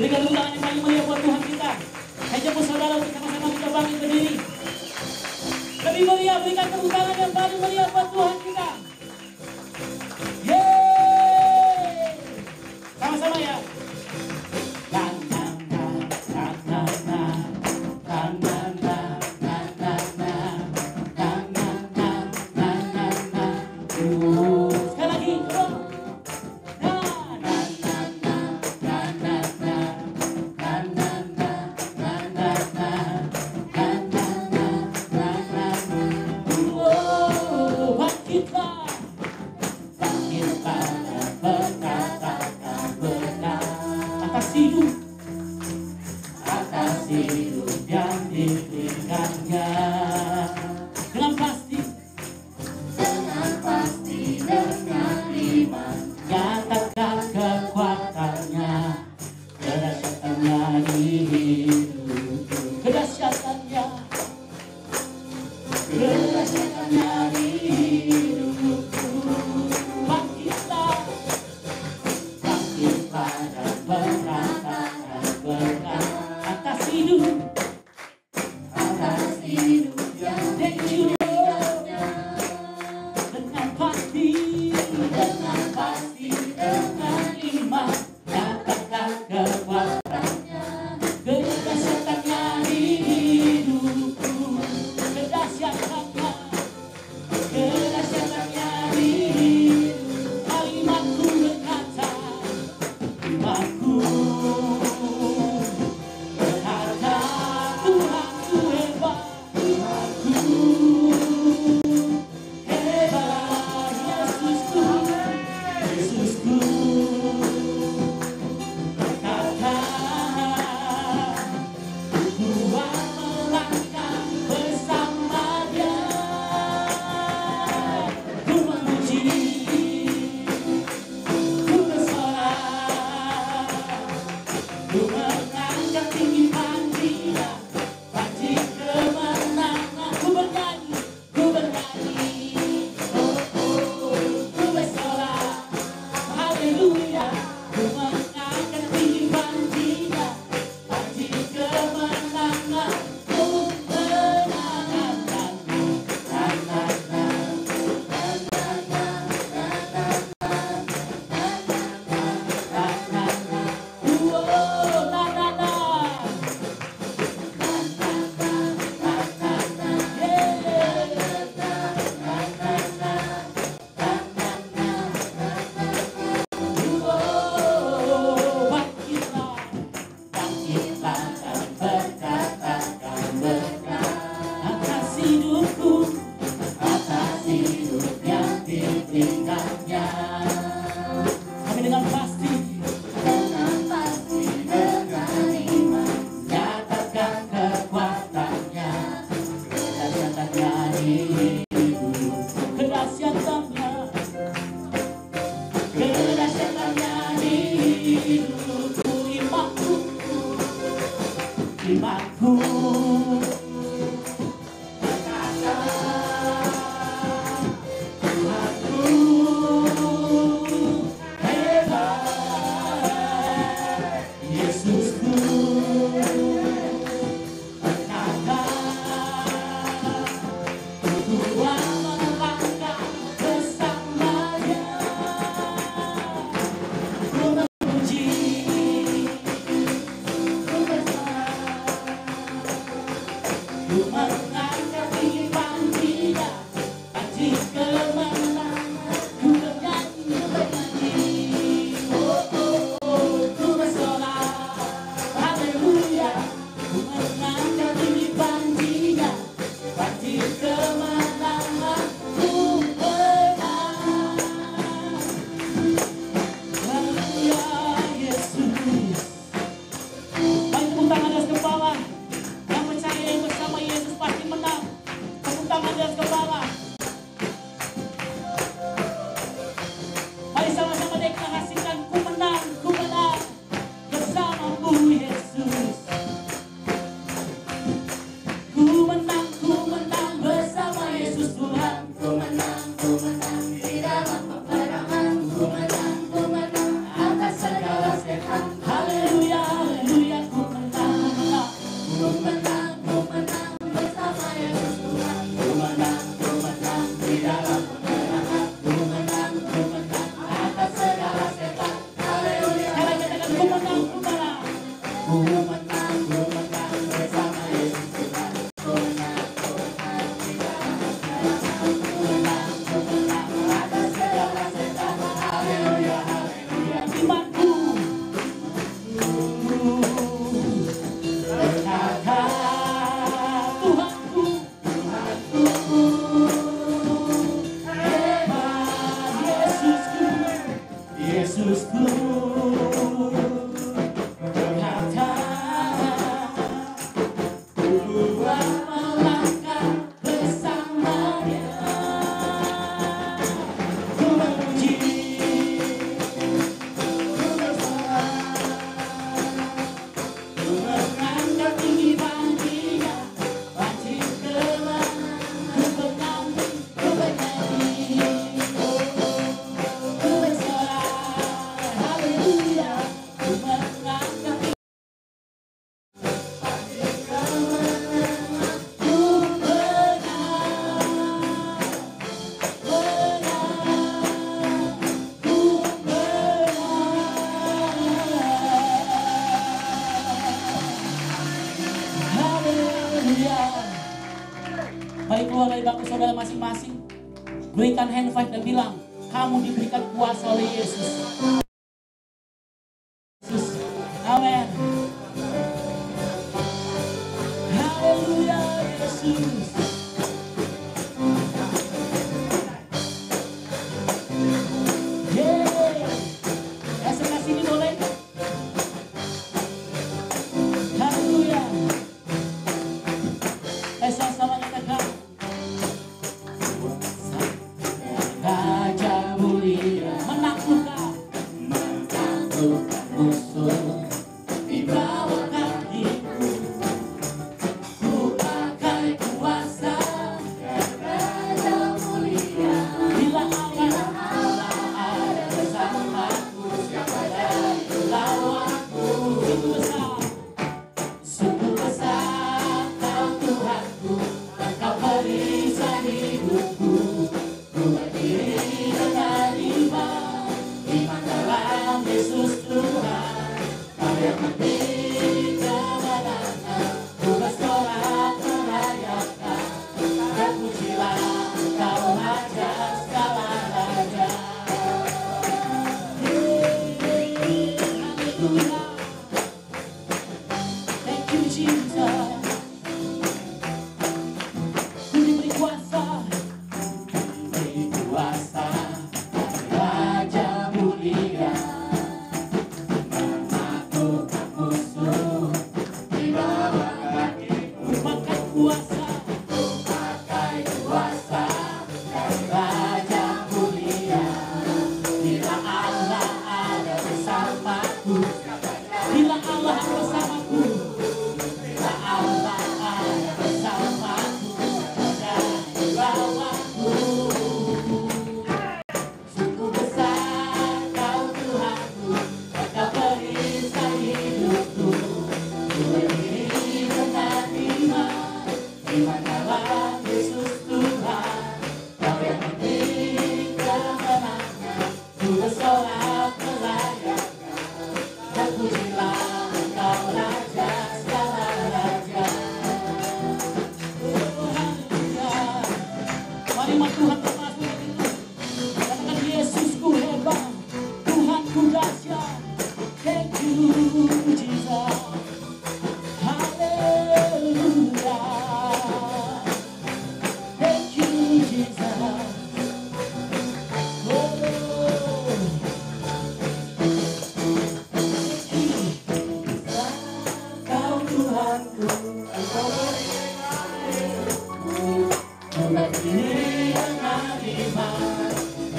Berikan tepuk tangan yang paling meriah buat Tuhan kita. Ajak saudara untuk sama-sama kita bangkit berdiri. Lebih meriah, berikan tepuk tangan yang paling meriah buat Tuhan kita. Yeay! Sama-sama ya. Haleluya. Berikan hand five dan bilang, kamu diberikan kuasa oleh Yesus. Amin. Haleluya Yesus. Sebelah sini boleh? Haleluya. Sama-sama katakan. Raja mulia menaklukkan musuh di bawah kakiku. Ku pakai kuasa Raja mulia. Bila Allah ada bersamaku, siapa yang melawanku? Sungguh besar Kau Tuhanku, Engkau perisai hidupku. Ku berdiri dengan iman dalam Yesus Tuhan. Kau yang memberi kemenangan, ku bersorak merayakan. Terpujilah Kau Raja segala raja. Haleluya. Thank you Jesus. Ku diberi kuasa. Kuasa Raja mulia menaklukkan musuh di bawah kakiku. Ku pakai kuasa Raja mulia. Bila Allah ada bersamaku, bila Allah bersamaku, bila Allah ada bersamaku, dan di bawahku. Sungguh besar Kau Tuhanku, Engkau perisai hidupku. Ku berdiri dengan iman dalam Yesus Tuhan. Kau yang memberi kemenangan, ku bersorak merayakan. Terpujilah Engkau Raja segala raja. Oh haleluya. Mari Tuhan termasuk itu. Katakan Yesusku hebat, Tuhanku dahsyat. Thank you Jesus. Haleluya. Thank you Jesus. Oh. Kau Tuhanku, Engkau berdiri dengan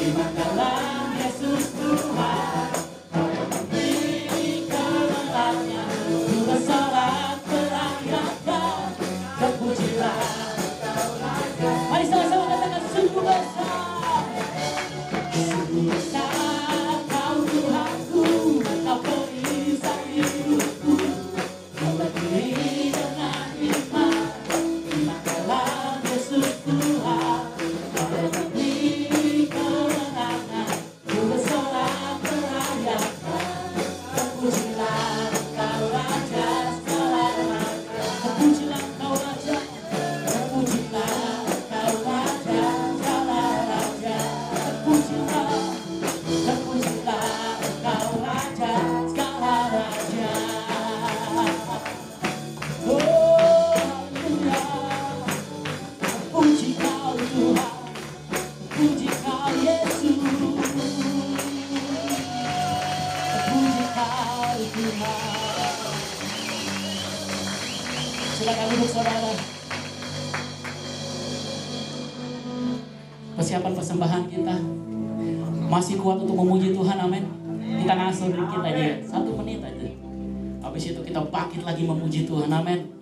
iman dalam Yesus Tuhan. Kau yang memberi kemenangan, ku bersorak merayakan. Terpujilah Kau Raja. Mari sama-sama katakan sungguh besar. Sungguh besar Kau Tuhanku, Engkau perisai hidupku. Kau berdiri dengan iman dalam Yesus Tuhan. Kau yang memberi kemenangan, ku bersorak merayakan. Terpujilah Kau Raja segala raja. Terpujilah Kau Raja. Terpujilah Kau Raja segala raja. Terpujilah Kau Raja segala raja. Oh haleluya. Puji Kau Tuhan, puji Kau Yesus, puji Kau Tuhan. Silakan duduk saudara. Persiapan persembahan kita masih kuat untuk memuji Tuhan, amin. Kita ngasuh dikit aja, 1 menit aja. Habis itu kita bangkit lagi memuji Tuhan, amin.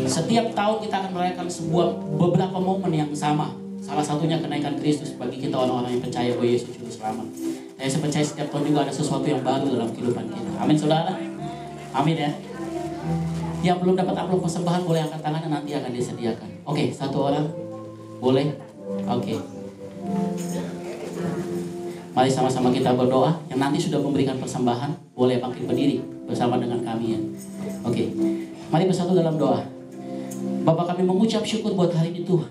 Setiap tahun kita akan merayakan beberapa momen yang sama. Salah satunya kenaikan Kristus bagi kita orang-orang yang percaya bahwa Yesus Juru Selamat. Dan saya percaya setiap tahun juga ada sesuatu yang baru dalam kehidupan kita. Amin saudara. Amin ya. Yang belum dapat amplop persembahan boleh angkat tangannya, nanti akan disediakan. Oke, 1 orang. Boleh? Oke. Mari sama-sama kita berdoa. Yang nanti sudah memberikan persembahan boleh bangkit berdiri bersama dengan kami ya. Oke. Mari bersatu dalam doa. Bapa, kami mengucap syukur buat hari ini Tuhan.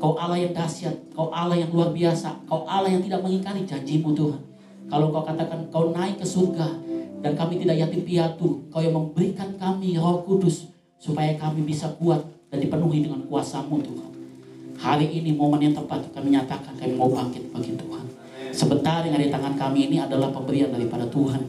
Kau Allah yang dahsyat, Kau Allah yang luar biasa, Kau Allah yang tidak mengingkari janji-Mu Tuhan. Kalau Kau katakan Kau naik ke surga dan kami tidak yatim piatu, Kau yang memberikan kami Roh Kudus supaya kami bisa kuat dan dipenuhi dengan kuasa-Mu Tuhan. Hari ini momen yang tepat kami nyatakan kami mau bangkit bagi Tuhan. Sebentar yang ada di tangan kami ini adalah pemberian daripada Tuhan.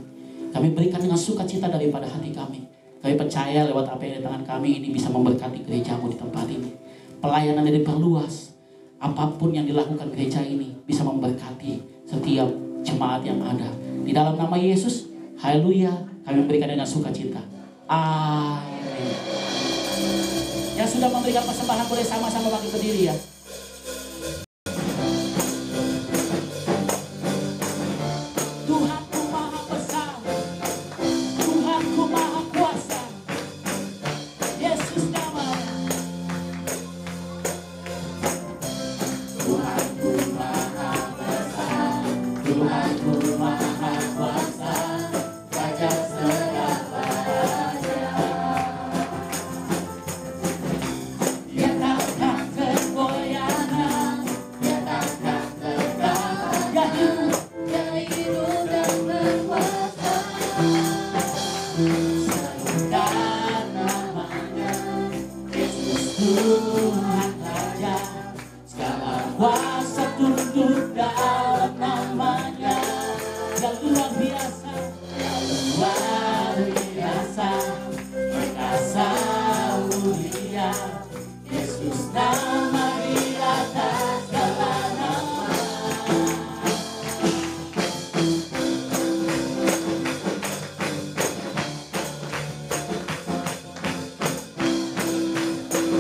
Kami berikan dengan sukacita daripada hati kami. Kami percaya lewat apa yang ada di tangan kami ini bisa memberkati gereja-Mu di tempat ini. Pelayanan yang diperluas, apapun yang dilakukan gereja ini bisa memberkati setiap jemaat yang ada. Di dalam nama Yesus, haleluya, kami memberikan dengan sukacita. Amin. Yang sudah memberikan persembahan boleh sama-sama bangkit berdiri ya. Tuhanku Maha Besar, Tuhanku Maha Kuasa, Yesus namanya. Tuhanku Maha Besar, Tuhanku Maha Kuasa, Raja segala raja. Dia takkan tergoyahkan, Dia takkan tergoyahkan, Dia hidup dan berkuasa. Serukan namanya, Yesus Tuhan Raja. Segala kuasa tunduk dalam namanya. Yang luar biasa, yang luar biasa, perkasa mulia. Yesus nama di atas segala nama.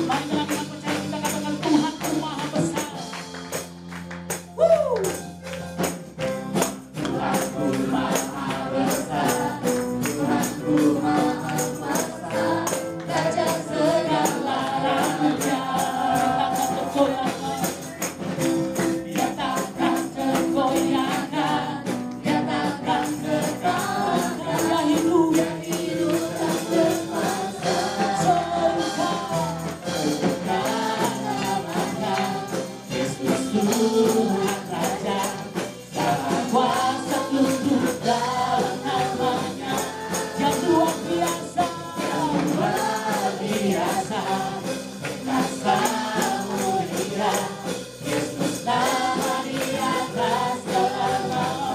Mari dengan percaya kita katakan Tuhanku Maha Besar. Woo! Tuhanku Maha Besar, Tuhanku Maha Kuasa, Raja segala raja. Dia takkan tergoyahkan, Dia takkan tergoyahkan, Dia hidup dan berkuasa. Serukan namanya, Yesus Tuhan Raja. Segala kuasa tunduk dalam namanya. Yang luar biasa, perkasa mulia. Yesus nama di atas segala nama.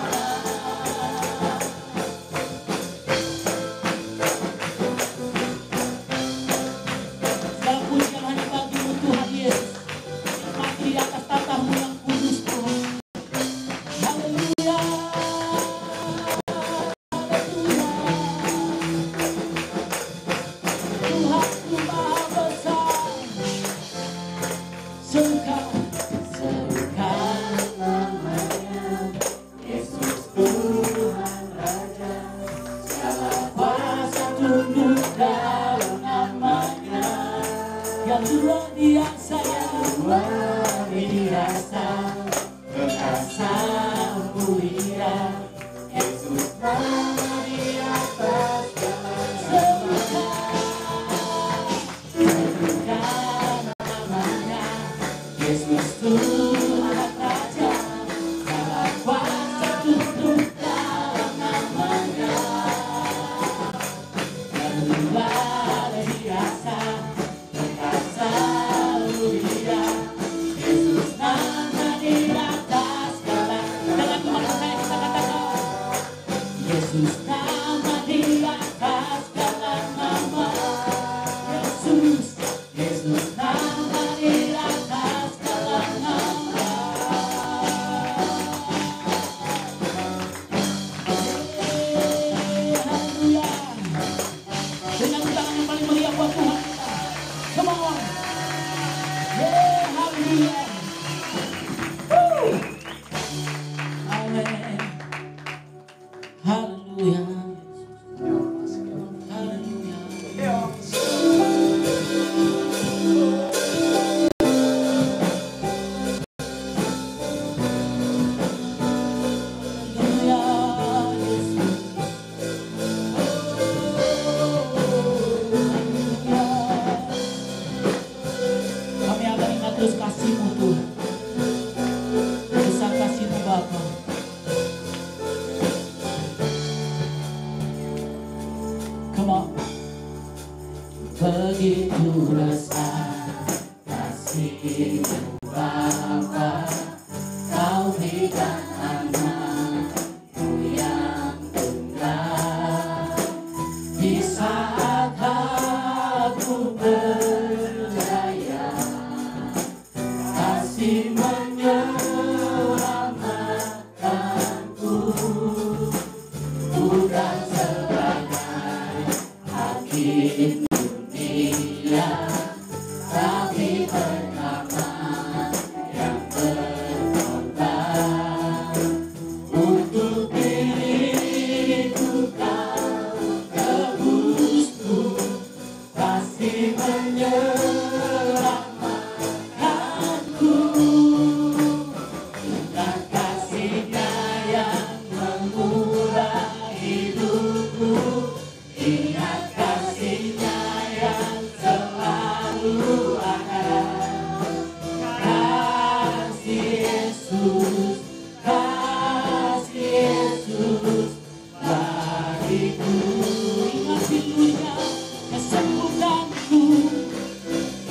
Segala pujian hanya bagi-Mu Tuhan Yesus, yang mati di atas tahta-Mu yang kudus Tuhan. Haleluya. Tuhanku Maha Besar, serukan namanya, Yesus Tuhan Raja. Segala kuasa tunduk dalam namanya. Yang luar biasa, perkasa mulia. Yesus nama di atas segala. Serukan namanya, Yesus Tuhan Raja. Segala kuasa tunduk dalam namanya. Yang luar biasa, perkasa mulia. Yesus nama di atas segala. Dengan kemana saya kita katakan, Yesus nama di atas segala nama. Yesus nama di atas segala nama. Haleluya. Dengan tangan yang paling meriah buat Tuhan kita. Come on. Haleluya. Woo. Amen. Haleluya. Haleluya. Haleluya. terus kasih-Mu Tuhan. Besar kasih-Mu Bapa. Come on. Begitu besar kasih-Mu Bapa, Kau berikan anak-Mu yang tunggal. Di saat aku percaya, kasih menyelamatkanku, bukan sebagai hakim dunia, tapi pertama yang berkorban untuk diriku. Kau tebusku, kasih menyelamatkanku, bukan kasih-Nya yang mengubah hidupku. Ingat kasih-Nya yang selalu ada. Kasih Yesus, kasih Yesus bagiku. Ingat pilu-Nya yang sembuhkanku.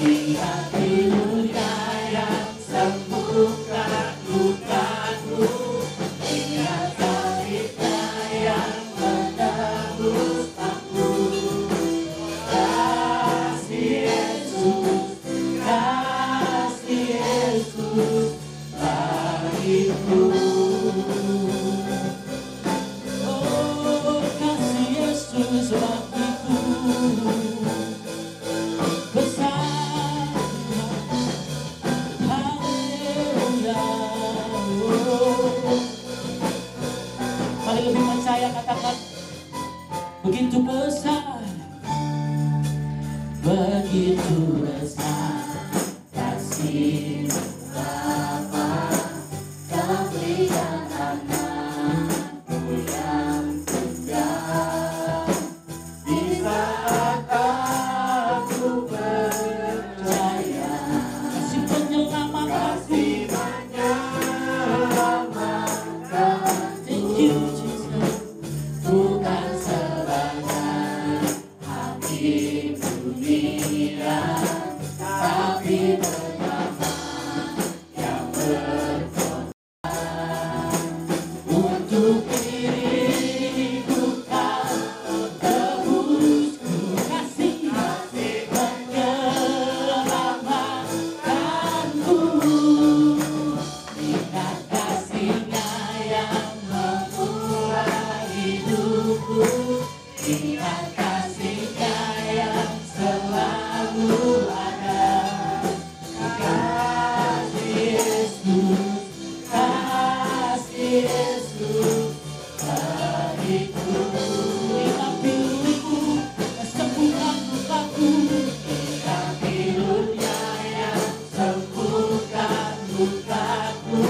Ingat pilu-Nya yang sembuhkan lukaku. Ingat kasih-Nya yang menebus aku. Kasih Yesus, kasih Yesus bagiku. Oh, kasih Yesus bagiku besar. Haleluya. Paling lebih percaya katakan, begitu besar, begitu besar kasih-Mu Bapa, Kau berikan anak-Mu yang tunggal. Di saat aku percaya, kasih menyelamatkanku. Thank you Jesus. Bukan sebagai hakim dunia, tapi pertama yang berkorban untuk diriku. Kau tebusku, kasih menyelamatkanku. Ingat kasih-Nya yang mengubah hidupku. Ingat kasih-Nya yang selalu ada. Kasih Yesus, kasih Yesus bagiku. Ingat pilu-Mu yang sembuhkan lukaku. Ingat pilu-Nya yang sembuhkan lukaku.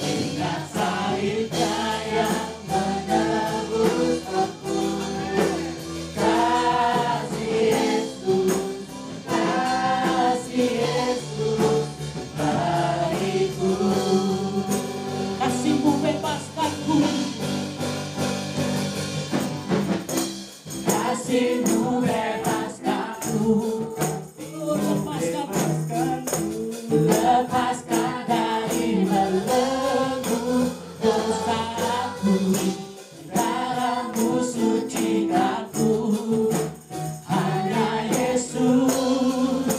Ingat salib-Nya yang menebus aku. Kasih Yesus, kasih Yesus bagiku. Kasih-Mu bebaskanku. Kasih-Mu bebaskanku. Lepaskan dari belenggu dosaku. Darah-Mu sucikanku. Hanya Yesus,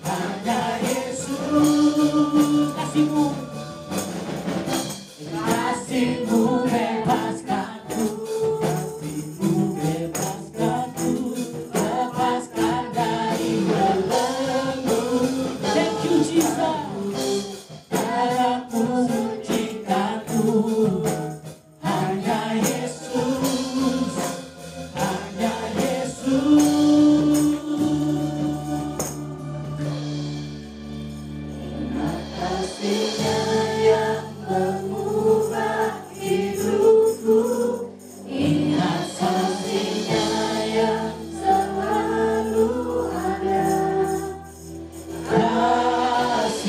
hanya Yesus. Kasih-Mu, kasih-Mu bebaskanku. Kasih-Mu bebaskanku. Lepaskan dari belenggu. Thank you Jesus. Darah-Mu sucikanku. Hanya Yesus, hanya Yesus. Ingat kasih-Nya yang mengubah hidupku. Ingat kasih-Nya yang selalu ada. Kasih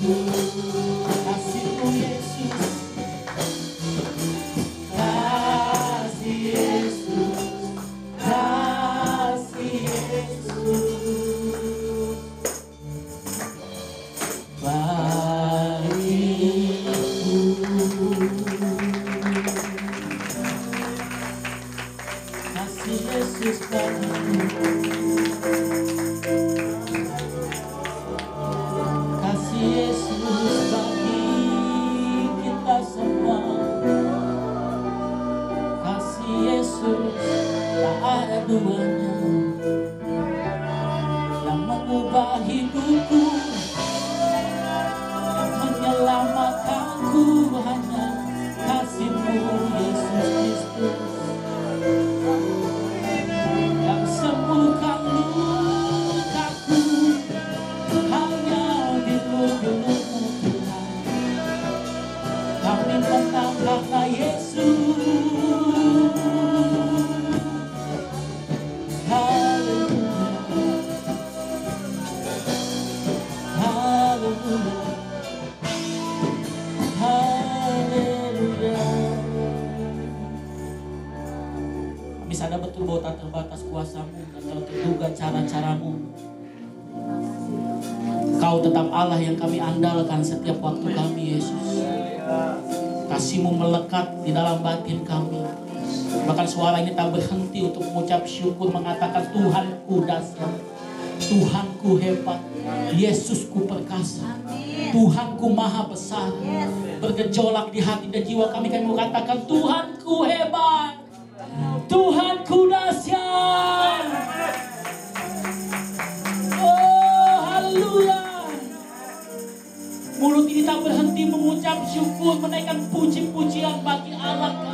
Kasih-Mu Yesus, kasih Yesus, kasih Yesus, bagiku. Kasih Yesus bagiku, kasih Yesus bagi kita semua. Kasih Yesus tak ada duanya, yang mengubah hidupku, yang menyelamatkanku, hanya kasih-Mu Yesus Kristus, yang sembuhkan lukaku, hanya diluk-Mu Tuhan. Kami menang karena Yesus. Haleluya, haleluya, haleluya. Kami sadar betul bahwa tak terbatas kuasa-Mu dan tak terduga cara-cara-Mu. Kau tetap Allah yang kami andalkan setiap waktu kami, Yesus. Kasih-Mu melekat di dalam batin kami. Bahkan suara ini tak berhenti untuk mengucap syukur, mengatakan Tuhanku dahsyat, Tuhanku hebat, Yesusku perkasa, Tuhanku maha besar. Bergejolak di hati dan jiwa kami mengatakan Tuhanku hebat, Tuhanku dahsyat. Oh, haleluya. Mulut ini tak berhenti mengucap syukur, menaikkan puji-pujian bagi Allah kami.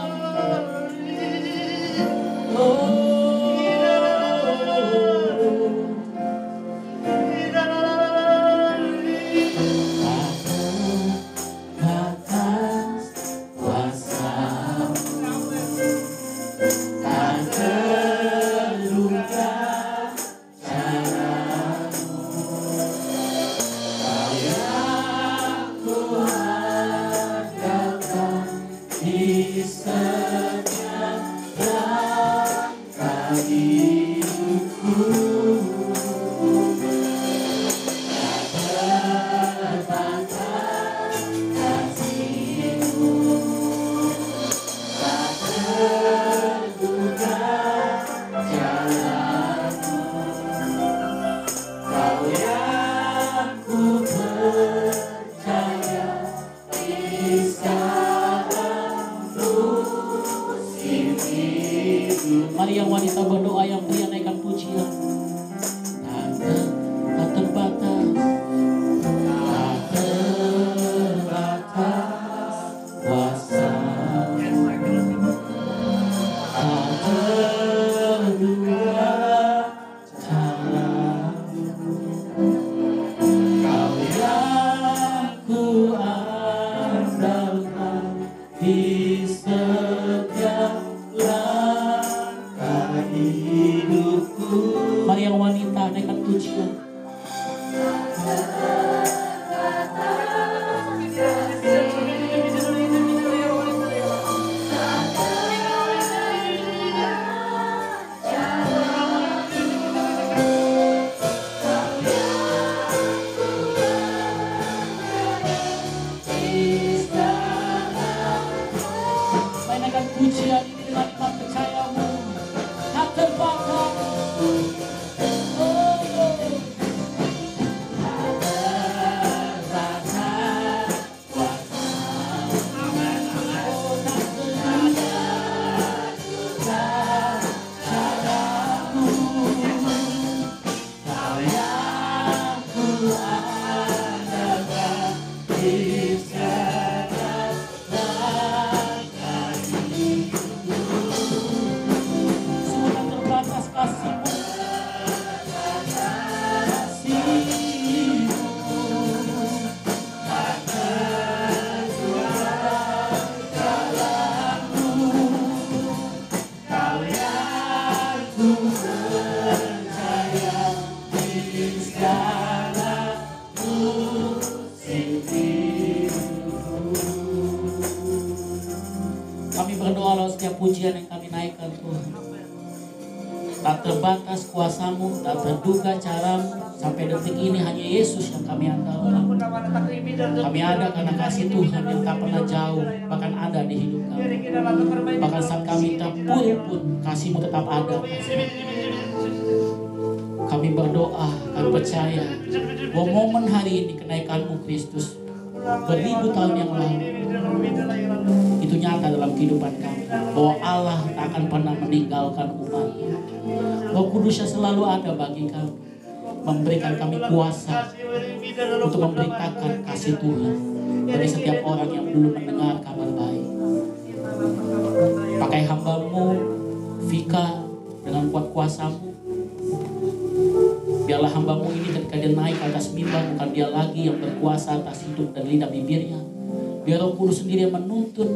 Mari yang wanita berdoa, yang pria naikkan pujian. Tak terbatas, tak terbatas kuasa, tak terduga cara-Mu. Kau yang ku andalkan di setiap hidupku. Mari yang wanita naikkan pujian. Mainkan pujian ini dengan iman percaya-Mu. Tak terbatas. Kami berdoa lewat setiap pujian yang kami naikkan Tuhan. Tak terbatas kuasamu, tak terduga caramu. Sampai detik ini hanya Yesus yang kami andalkan. Kami ada karena kasih Tuhan yang tak pernah jauh, bahkan ada di hidup kami. Bahkan saat kami terpuruk pun, kasih-Mu tetap ada. Kami berdoa, kami percaya bahwa momen hari ini kenaikan-Mu Kristus beribu tahun yang lalu itu nyata dalam kehidupan kami, bahwa Allah tak akan pernah meninggalkan umat-Nya. Roh Kudus yang selalu ada bagi kami, memberikan kami kuasa untuk memberitakan kasih Tuhan bagi setiap orang yang belum mendengar kabar baik. Pakai hamba-Mu Vika dengan kuat kuasa-Mu. Biarlah hamba-Mu ini ketika dia naik ke atas mimbar, bukan dia lagi yang berkuasa atas hidup dan lidah bibirnya. Biar Roh Kudus sendiri yang menuntun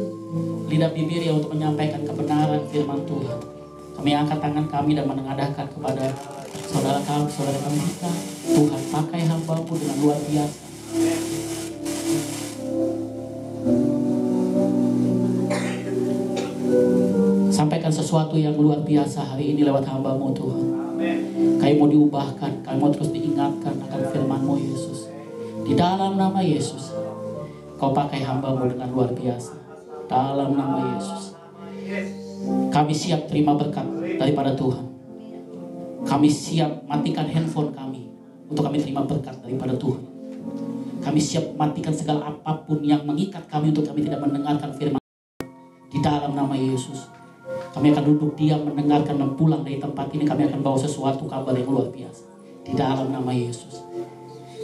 lidah bibirnya untuk menyampaikan kebenaran firman Tuhan. Kami angkat tangan kami dan menengadahkan kepada saudara kami kita. Tuhan, pakai hamba-Mu dengan luar biasa. Sampaikan sesuatu yang luar biasa hari ini lewat hamba-Mu Tuhan. Kami mau diubahkan, kami mau terus diingatkan akan firman-Mu Yesus. Di dalam nama Yesus, Kau pakai hamba-Mu dengan luar biasa. Dalam nama Yesus, kami siap terima berkat daripada Tuhan. Kami siap matikan handphone kami untuk kami terima berkat daripada Tuhan. Kami siap matikan segala apapun yang mengikat kami untuk kami tidak mendengarkan firman. Di dalam nama Yesus, kami akan duduk diam mendengarkan dan pulang dari tempat ini. Kami akan bawa sesuatu kabar yang luar biasa. Di dalam nama Yesus.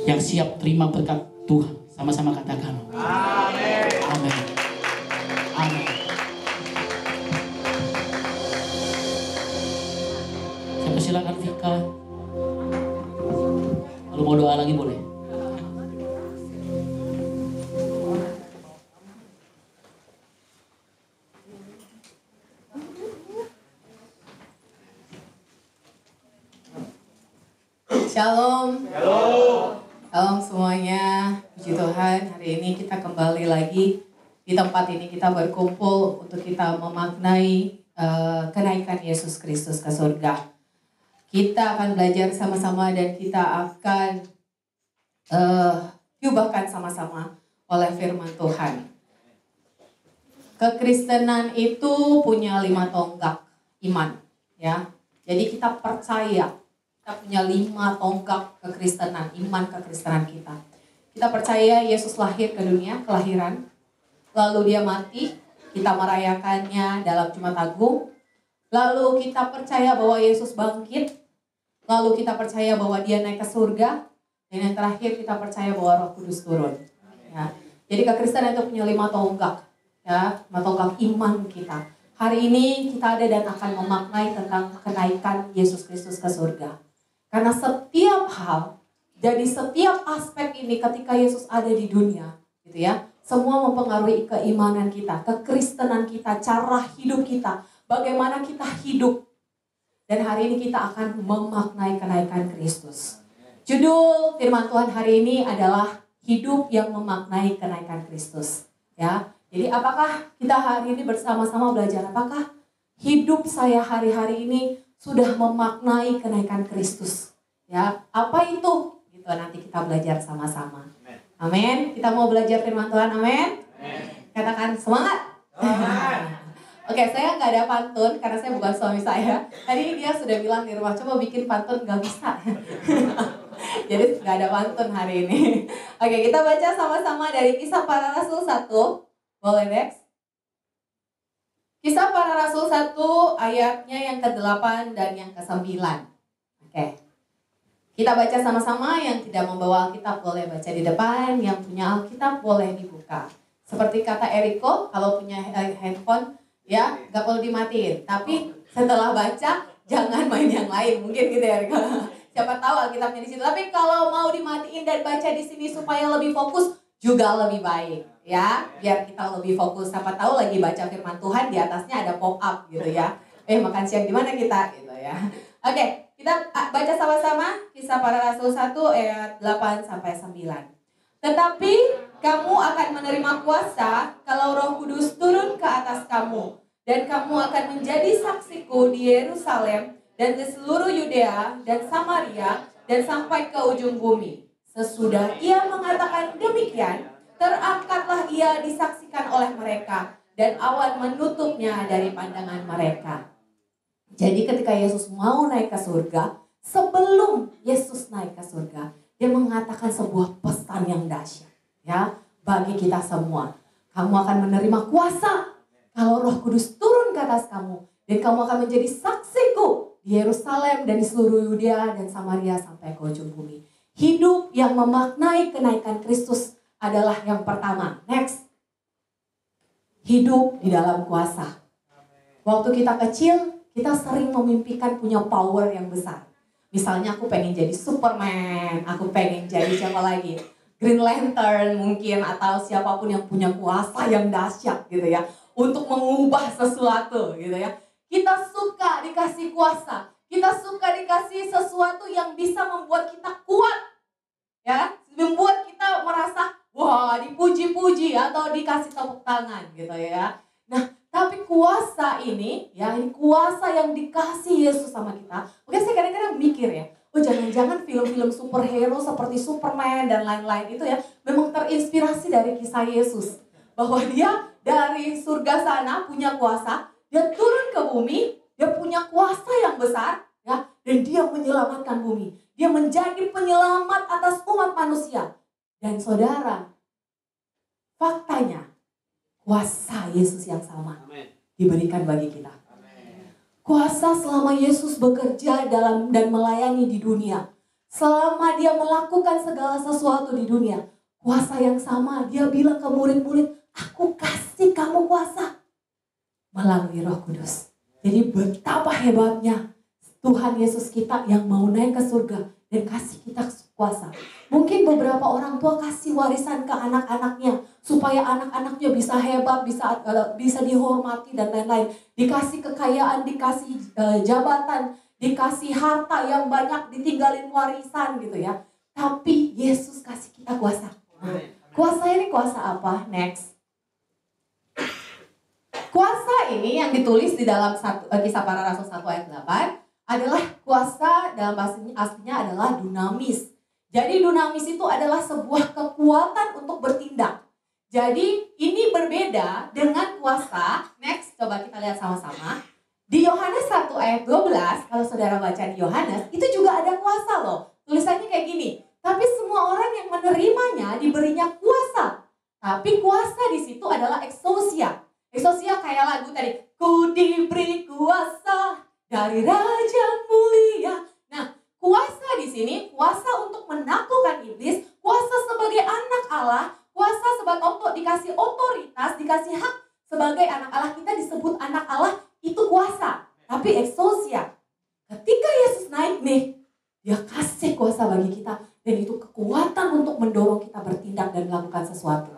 Yang siap terima berkat Tuhan, sama-sama katakan amin. Amin. Amin. Saya persilakan Vika. Kalau mau doa lagi boleh. Shalom. Shalom. Shalom semuanya. Puji Tuhan, hari ini kita kembali lagi di tempat ini, kita berkumpul untuk kita memaknai kenaikan Yesus Kristus ke surga. Kita akan belajar sama-sama dan kita akan diubahkan sama-sama oleh firman Tuhan. Kekristenan itu punya 5 tonggak iman, ya. Jadi kita percaya. Kita punya 5 tonggak kekristenan, iman kekristenan kita. Kita percaya Yesus lahir ke dunia, kelahiran. Lalu dia mati, kita merayakannya dalam Jumat Agung. Lalu kita percaya bahwa Yesus bangkit. Lalu kita percaya bahwa dia naik ke surga. Dan yang terakhir kita percaya bahwa Roh Kudus turun. Ya. Jadi kekristenan itu punya 5 tonggak. Ya, 5 tonggak iman kita. Hari ini kita ada dan akan memaknai tentang kenaikan Yesus Kristus ke surga. Karena setiap hal, jadi setiap aspek ini ketika Yesus ada di dunia, gitu ya, semua mempengaruhi keimanan kita, kekristenan kita, cara hidup kita, bagaimana kita hidup. Dan hari ini kita akan memaknai kenaikan Kristus. Judul firman Tuhan hari ini adalah hidup yang memaknai kenaikan Kristus. Ya, jadi apakah kita hari ini bersama-sama belajar? Apakah hidup saya hari-hari ini sudah memaknai kenaikan Kristus? Ya, apa itu? Gitu nanti kita belajar sama-sama. Amin. Kita mau belajar firman Tuhan. Amin. Katakan semangat. Oke, saya nggak ada pantun karena saya bukan suami saya. Tadi dia sudah bilang di rumah, coba bikin pantun, nggak bisa. Jadi nggak ada pantun hari ini. Oke, kita baca sama-sama dari Kisah Para Rasul 1. Boleh next? Kisah Para Rasul 1 ayatnya yang ke-8 dan yang ke-9. Oke. Kita baca sama-sama, yang tidak membawa Alkitab boleh baca di depan, yang punya Alkitab boleh dibuka. Seperti kata Eriko, kalau punya handphone, ya gak perlu dimatiin. Tapi setelah baca, jangan main yang lain. Mungkin gitu ya Eriko. Siapa tahu Alkitabnya di situ. Tapi kalau mau dimatiin dan baca di sini supaya lebih fokus, juga lebih baik. Ya, biar kita lebih fokus. Siapa tahu lagi baca firman Tuhan, di atasnya ada pop-up gitu ya. Makan siang di mana kita? Gitu ya. Oke. Kita baca sama-sama Kisah Para Rasul 1 ayat 8 sampai 9. Tetapi Kamu akan menerima kuasa kalau Roh Kudus turun ke atas kamu. Dan kamu akan menjadi saksiku di Yerusalem dan di seluruh Yudea dan Samaria dan sampai ke ujung bumi. Sesudah ia mengatakan demikian, terangkatlah ia disaksikan oleh mereka dan awan menutupnya dari pandangan mereka. Jadi ketika Yesus mau naik ke surga, sebelum Yesus naik ke surga, dia mengatakan sebuah pesan yang dahsyat, ya, bagi kita semua. Kamu akan menerima kuasa kalau Roh Kudus turun ke atas kamu, dan kamu akan menjadi saksiku di Yerusalem dan di seluruh Yudea dan Samaria sampai ke ujung bumi. Hidup yang memaknai kenaikan Kristus adalah yang pertama. Next. Hidup di dalam kuasa. Waktu kita kecil, kita sering memimpikan punya power yang besar. Misalnya aku pengen jadi Superman, aku pengen jadi siapa lagi? Green Lantern mungkin, atau siapapun yang punya kuasa yang dahsyat gitu ya. Untuk mengubah sesuatu gitu ya. Kita suka dikasih kuasa. Kita suka dikasih sesuatu yang bisa membuat kita kuat. Ya, membuat kita merasa wah dipuji-puji atau dikasih tepuk tangan gitu ya. Nah, tapi kuasa ini, ya ini kuasa yang dikasih Yesus sama kita. Mungkin saya kadang-kadang mikir ya, oh jangan-jangan film-film superhero seperti Superman dan lain-lain itu ya memang terinspirasi dari kisah Yesus. Bahwa dia dari surga sana punya kuasa, dia turun ke bumi, dia punya kuasa yang besar, ya, dan dia menyelamatkan bumi. Dia menjadi penyelamat atas umat manusia. Dan saudara, faktanya kuasa Yesus yang sama diberikan bagi kita. Kuasa selama Yesus bekerja dalam dan melayani di dunia. Selama dia melakukan segala sesuatu di dunia. Kuasa yang sama, dia bilang ke murid-murid, aku kasih kamu kuasa melalui Roh Kudus. Jadi betapa hebatnya Tuhan Yesus kita yang mau naik ke surga dan kasih kita kuasa. Mungkin beberapa orang tua kasih warisan ke anak-anaknya supaya anak-anaknya bisa hebat, bisa dihormati dan lain-lain. Dikasih kekayaan, dikasih jabatan, dikasih harta yang banyak, ditinggalin warisan gitu ya. Tapi Yesus kasih kita kuasa. Kuasa ini kuasa apa? Next. Kuasa ini yang ditulis di dalam Kisah Para Rasul 1 ayat 8 adalah kuasa, dalam bahasa aslinya adalah dunamis. Jadi dunamis itu adalah sebuah kekuatan untuk bertindak. Jadi ini berbeda dengan kuasa. Next, coba kita lihat sama-sama. Di Yohanes 1 ayat 12, kalau saudara baca di Yohanes, itu juga ada kuasa loh. Tulisannya kayak gini. Tapi semua orang yang menerimanya diberinya kuasa. Tapi kuasa di situ adalah exousia. Exousia kayak lagu tadi. Ku diberi kuasa dari Raja Mulia. Nah, kuasa di sini, kuasa untuk menaklukkan iblis, kuasa sebagai anak Allah, kuasa sebagai untuk dikasih otoritas, dikasih hak sebagai anak Allah. Kita disebut anak Allah, itu kuasa. Tapi exousia, ketika Yesus naik nih, dia kasih kuasa bagi kita. Dan itu kekuatan untuk mendorong kita bertindak dan melakukan sesuatu.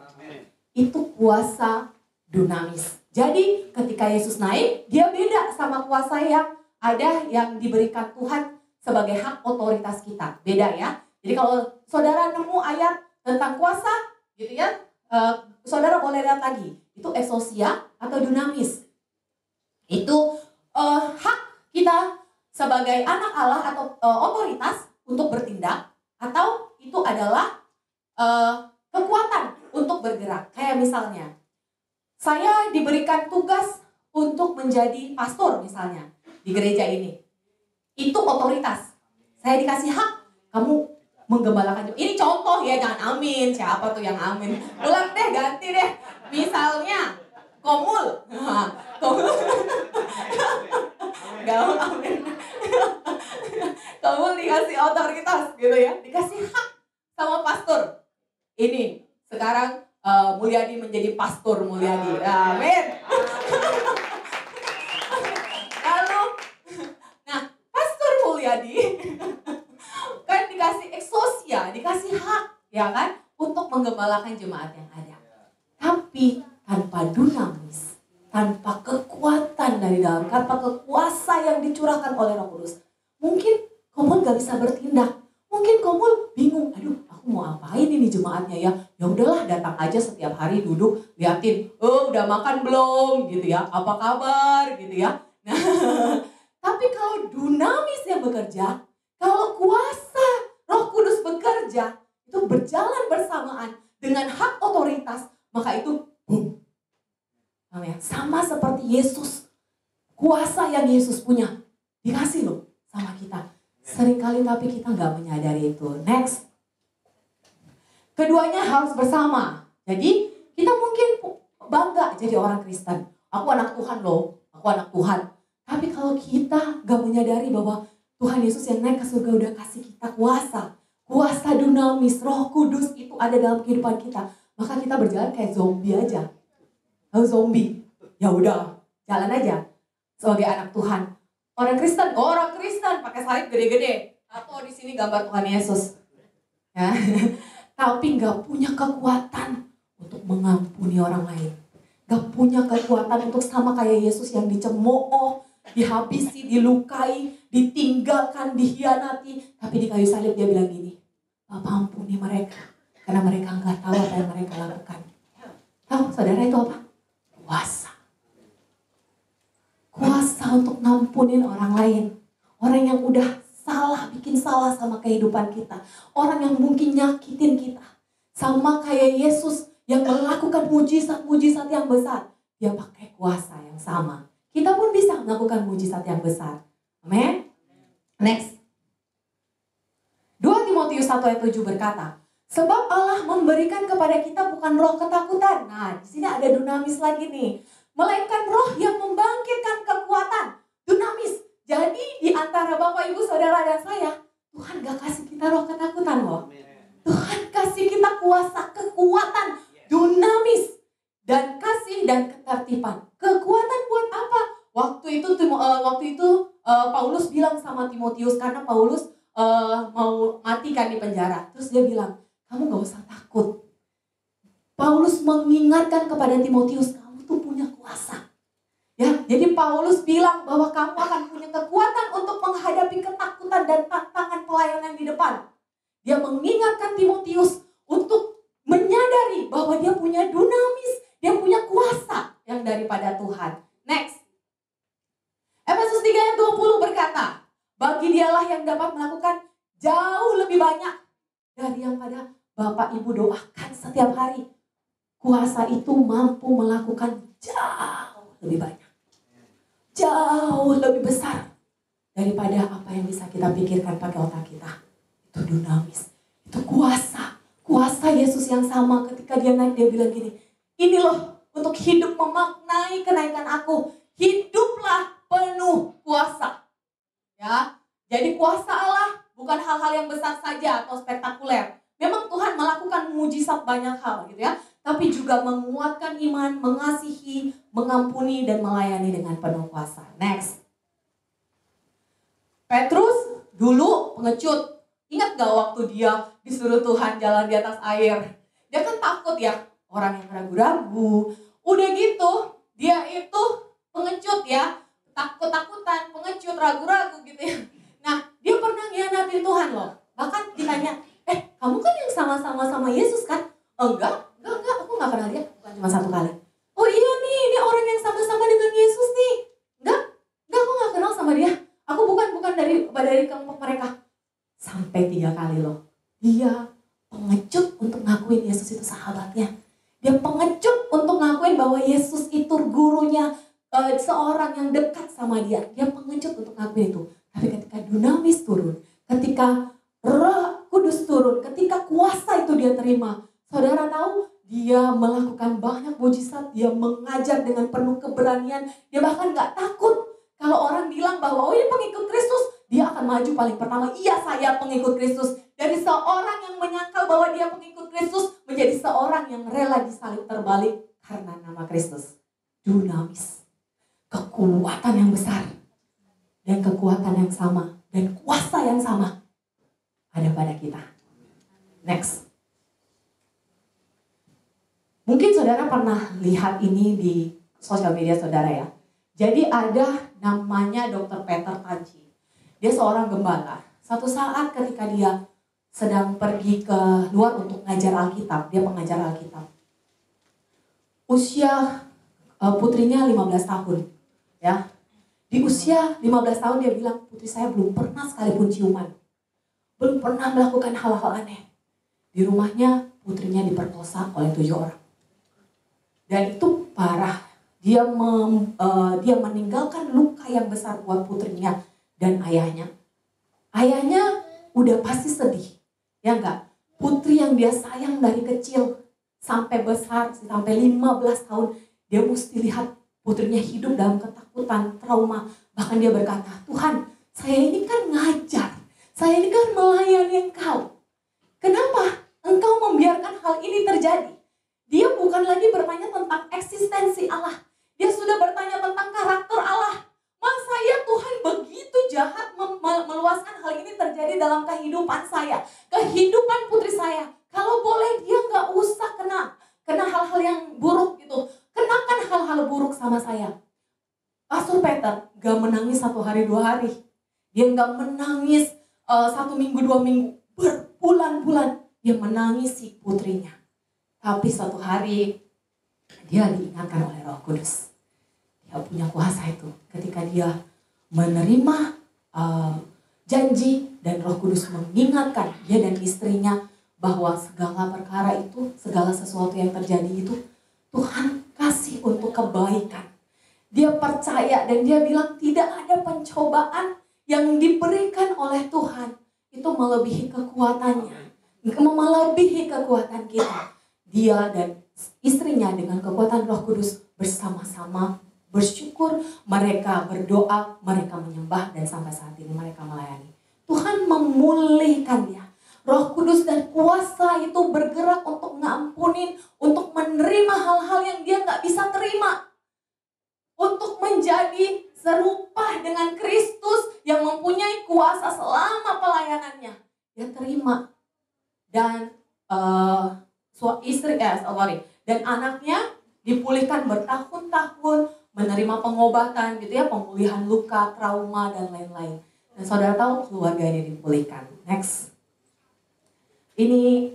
Itu kuasa dunamis. Jadi ketika Yesus naik, dia beda sama kuasa yang ada yang diberikan Tuhan sebagai hak otoritas kita. Beda ya. Jadi kalau saudara nemu ayat tentang kuasa gitu ya, saudara boleh lihat lagi. Itu exousia atau dunamis. Itu hak kita sebagai anak Allah atau otoritas untuk bertindak. Atau itu adalah kekuatan untuk bergerak. Kayak misalnya, saya diberikan tugas untuk menjadi pastor misalnya di gereja ini. Itu otoritas. Saya dikasih hak, kamu menggembalakan. Ini contoh ya, jangan amin. Siapa tuh yang amin? Ulang deh, ganti deh. Misalnya, Komul. Komul. Gak mau amin. Komul dikasih otoritas gitu ya. Dikasih hak sama pastor. Ini, sekarang Mulyadi menjadi pastor Mulyadi. Amin. Lalu, nah pastor Mulyadi kan dikasih exousia, dikasih hak, ya kan, untuk menggembalakan jemaat yang ada. Tapi tanpa dunamis, tanpa kekuatan dari dalam, tanpa kekuasa yang dicurahkan oleh Roh Kudus, mungkin Komul gak bisa bertindak. Mungkin Komul bingung, aduh aku mau apain ini jemaatnya ya? Ya udahlah, datang aja setiap hari duduk, liatin, oh udah makan belum gitu ya, apa kabar gitu ya. Nah, tapi kalau dunamis yang bekerja, kalau kuasa Roh Kudus bekerja, itu berjalan bersamaan dengan hak otoritas, maka itu boom. Amin. Sama seperti Yesus, kuasa yang Yesus punya dikasih loh sama kita. Seringkali tapi kita nggak menyadari itu. Next. Keduanya harus bersama. Jadi kita mungkin bangga jadi orang Kristen. Aku anak Tuhan loh, aku anak Tuhan. Tapi kalau kita nggak menyadari bahwa Tuhan Yesus yang naik ke surga udah kasih kita kuasa. Kuasa dunamis, Roh Kudus itu ada dalam kehidupan kita. Maka kita berjalan kayak zombie aja. Lalu zombie, ya udah jalan aja sebagai anak Tuhan. Orang Kristen pakai salib gede-gede. Atau di sini gambar Tuhan Yesus. Ya. Tapi nggak punya kekuatan untuk mengampuni orang lain. Nggak punya kekuatan untuk sama kayak Yesus yang dicemooh, dihabisi, dilukai, ditinggalkan, dikhianati. Tapi di kayu salib dia bilang gini, Bapa ampuni mereka. Karena mereka nggak tahu apa yang mereka lakukan. Tahu saudara itu apa? Kuasa. Kuasa untuk ngampunin orang lain. Orang yang udah salah, bikin salah sama kehidupan kita. Orang yang mungkin nyakitin kita. Sama kayak Yesus yang melakukan mujizat-mujizat yang besar. Dia pakai kuasa yang sama. Kita pun bisa melakukan mujizat yang besar. Amin. Next. 2 Timotius 1 ayat 7 berkata, sebab Allah memberikan kepada kita bukan roh ketakutan. Nah, di sini ada dunamis lagi nih. Melainkan roh yang membangkitkan kekuatan. Dunamis. Jadi di antara Bapak, Ibu, Saudara, dan saya, Tuhan gak kasih kita roh ketakutan loh. Tuhan kasih kita kuasa, kekuatan, dunamis, dan kasih dan ketertiban. Kekuatan buat apa? Waktu itu Paulus bilang sama Timotius, karena Paulus mau mati kan di penjara. Terus dia bilang, kamu gak usah takut. Paulus mengingatkan kepada Timotius, kamu tuh punya kuasa. Ya, jadi Paulus bilang bahwa kamu akan punya kekuatan untuk menghadapi ketakutan dan tantangan pelayanan di depan. Dia mengingatkan Timotius untuk menyadari bahwa dia punya dunamis, dia punya kuasa yang daripada Tuhan. Next. Efesus 3 ayat 20 berkata, bagi dialah yang dapat melakukan jauh lebih banyak dari yang pada Bapak Ibu doakan setiap hari. Kuasa itu mampu melakukan jauh lebih banyak. Jauh lebih besar daripada apa yang bisa kita pikirkan pakai otak kita. Itu dunamis, itu kuasa. Kuasa Yesus yang sama ketika dia naik, dia bilang gini, ini loh untuk hidup memaknai kenaikan aku. Hiduplah penuh kuasa. Ya, jadi kuasa Allah bukan hal-hal yang besar saja atau spektakuler. Memang Tuhan melakukan mujizat banyak hal gitu ya. Tapi juga menguatkan iman, mengasihi, mengampuni, dan melayani dengan penuh kuasa. Next. Petrus dulu pengecut. Ingat gak waktu dia disuruh Tuhan jalan di atas air? Dia kan takut ya. Orang yang ragu-ragu. Udah gitu, dia itu pengecut ya. Takut-takutan, pengecut, ragu-ragu gitu ya. Nah, dia pernah ngianatin Tuhan loh. Bahkan ditanya, kamu kan yang sama Yesus kan? Enggak, aku gak kenal dia. Bukan cuma satu kali. Oh iya nih, ini orang yang sama-sama dengan Yesus nih. Enggak, aku gak kenal sama dia. Aku bukan dari kelompok mereka. Sampai 3 kali loh. Dia pengecut untuk ngakuin Yesus itu sahabatnya. Dia pengecut untuk ngakuin bahwa Yesus itu gurunya, seorang yang dekat sama dia. Dia pengecut untuk ngakuin itu. Tapi ketika dunamis turun, ketika Roh Kudus turun, ketika kuasa itu dia terima, saudara tahu, dia melakukan banyak mujizat, dia mengajar dengan penuh keberanian, dia bahkan gak takut. Kalau orang bilang bahwa, oh ini pengikut Kristus, dia akan maju paling pertama, iya saya pengikut Kristus. Dari seorang yang menyangkal bahwa dia pengikut Kristus, menjadi seorang yang rela disalib terbalik karena nama Kristus. Dunamis, kekuatan yang besar, dan kekuatan yang sama, dan kuasa yang sama ada pada kita. Next. Mungkin saudara pernah lihat ini di sosial media saudara ya. Jadi ada namanya Dr. Peter Tanci. Dia seorang gembala. Satu saat ketika dia sedang pergi ke luar untuk ngajar Alkitab. Dia pengajar Alkitab. Usia putrinya 15 tahun. Ya. Di usia 15 tahun dia bilang, putri saya belum pernah sekalipun ciuman. Belum pernah melakukan hal-hal aneh. Di rumahnya putrinya diperkosa oleh 7 orang. Dan itu parah. Dia meninggalkan luka yang besar buat putrinya dan ayahnya. Ayahnya udah pasti sedih. Ya enggak? Putri yang dia sayang dari kecil sampai besar, sampai 15 tahun. Dia mesti lihat putrinya hidup dalam ketakutan, trauma. Bahkan dia berkata, Tuhan, saya ini kan ngajar. Saya ini kan melayani Engkau. Kenapa Engkau membiarkan hal ini terjadi? Dia bukan lagi bertanya tentang eksistensi Allah. Dia sudah bertanya tentang karakter Allah. Masa ya Tuhan begitu jahat meluaskan hal ini terjadi dalam kehidupan saya. Kehidupan putri saya. Kalau boleh dia gak usah kena hal-hal yang buruk gitu. Kenakan hal-hal buruk sama saya. Pastor Peter gak menangis 1 hari 2 hari. Dia gak menangis 1 minggu 2 minggu. Berbulan-bulan dia menangisi putrinya. Tapi suatu hari dia diingatkan oleh Roh Kudus. Dia punya kuasa itu. Ketika dia menerima janji dan Roh Kudus mengingatkan dia dan istrinya bahwa segala perkara itu, segala sesuatu yang terjadi itu Tuhan kasih untuk kebaikan. Dia percaya dan dia bilang tidak ada pencobaan yang diberikan oleh Tuhan itu melebihi kekuatannya, melebihi kekuatan kita. Dia dan istrinya dengan kekuatan Roh Kudus bersama-sama bersyukur, mereka berdoa, mereka menyembah, dan sampai saat ini mereka melayani. Tuhan memulihkan dia. Roh Kudus dan kuasa itu bergerak untuk ngampunin, untuk menerima hal-hal yang dia gak bisa terima. Untuk menjadi serupa dengan Kristus yang mempunyai kuasa selama pelayanannya. Dia terima. Dan dan anaknya dipulihkan bertahun-tahun, menerima pengobatan gitu ya, pemulihan luka, trauma dan lain-lain. Dan saudara tahu keluarga ini dipulihkan. Next. Ini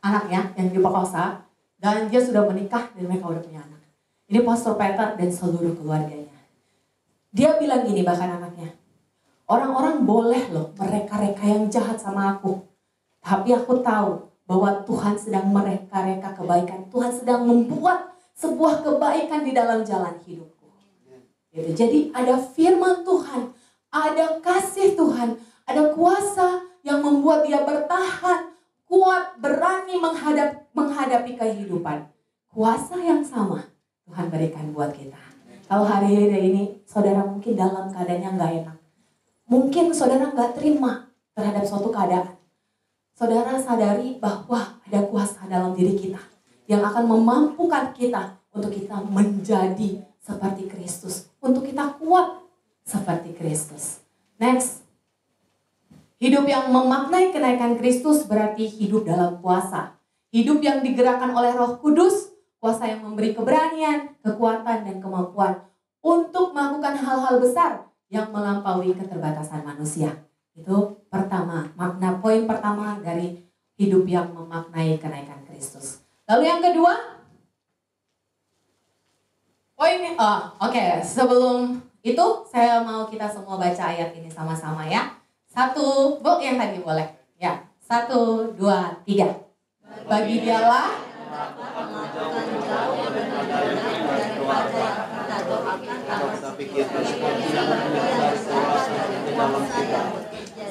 anaknya yang diperkosa dan dia sudah menikah dan mereka udah punya anak. Ini Pastor Peter dan seluruh keluarganya. Dia bilang gini bahkan anaknya, orang-orang boleh loh mereka-reka yang jahat sama aku. Tapi aku tahu bahwa Tuhan sedang mereka-reka kebaikan. Tuhan sedang membuat sebuah kebaikan di dalam jalan hidupku. Gitu. Jadi ada firman Tuhan, ada kasih Tuhan, ada kuasa yang membuat dia bertahan, kuat, berani menghadapi kehidupan. Kuasa yang sama Tuhan berikan buat kita. Kalau hari-hari ini saudara mungkin dalam keadaan yang gak enak. Mungkin saudara gak terima terhadap suatu keadaan. Saudara sadari bahwa ada kuasa dalam diri kita yang akan memampukan kita untuk kita menjadi seperti Kristus. Untuk kita kuat seperti Kristus. Next. Hidup yang memaknai kenaikan Kristus berarti hidup dalam kuasa. Hidup yang digerakkan oleh Roh Kudus, kuasa yang memberi keberanian, kekuatan, dan kemampuan untuk melakukan hal-hal besar yang melampaui keterbatasan manusia. Itu pertama, makna poin pertama dari hidup yang memaknai kenaikan Kristus. Lalu yang kedua, sebelum itu saya mau kita semua baca ayat ini sama-sama ya. 1, Bu yang tadi boleh. Ya, 1, 2, 3. Bagi dialah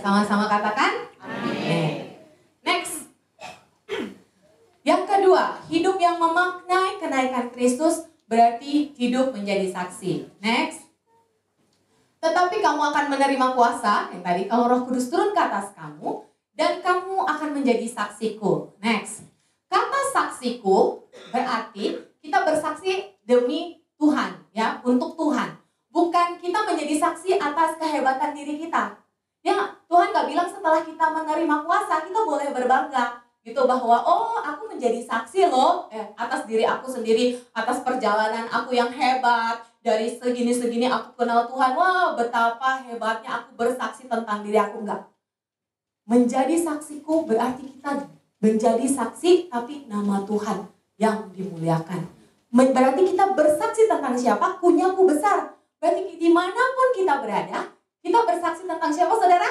sama-sama katakan amin. Next. Yang kedua, hidup yang memaknai kenaikan Kristus berarti hidup menjadi saksi. Next. Tetapi kamu akan menerima kuasa, yang tadi kalau Roh Kudus turun ke atas kamu, dan kamu akan menjadi saksiku. Next. Kata saksiku berarti kita bersaksi demi Tuhan, ya, untuk Tuhan. Bukan kita menjadi saksi atas kehebatan diri kita. Ya, Tuhan gak bilang setelah kita menerima kuasa, kita boleh berbangga. Gitu bahwa, oh aku menjadi saksi loh atas diri aku sendiri, atas perjalanan aku yang hebat. Dari segini-segini aku kenal Tuhan, wah betapa hebatnya aku bersaksi tentang diri aku. Enggak. menjadi saksiku berarti kita menjadi saksi, tapi nama Tuhan yang dimuliakan. Berarti kita bersaksi tentang siapa? Kunyaku besar. Berarti dimanapun kita berada, kita bersaksi tentang siapa, saudara?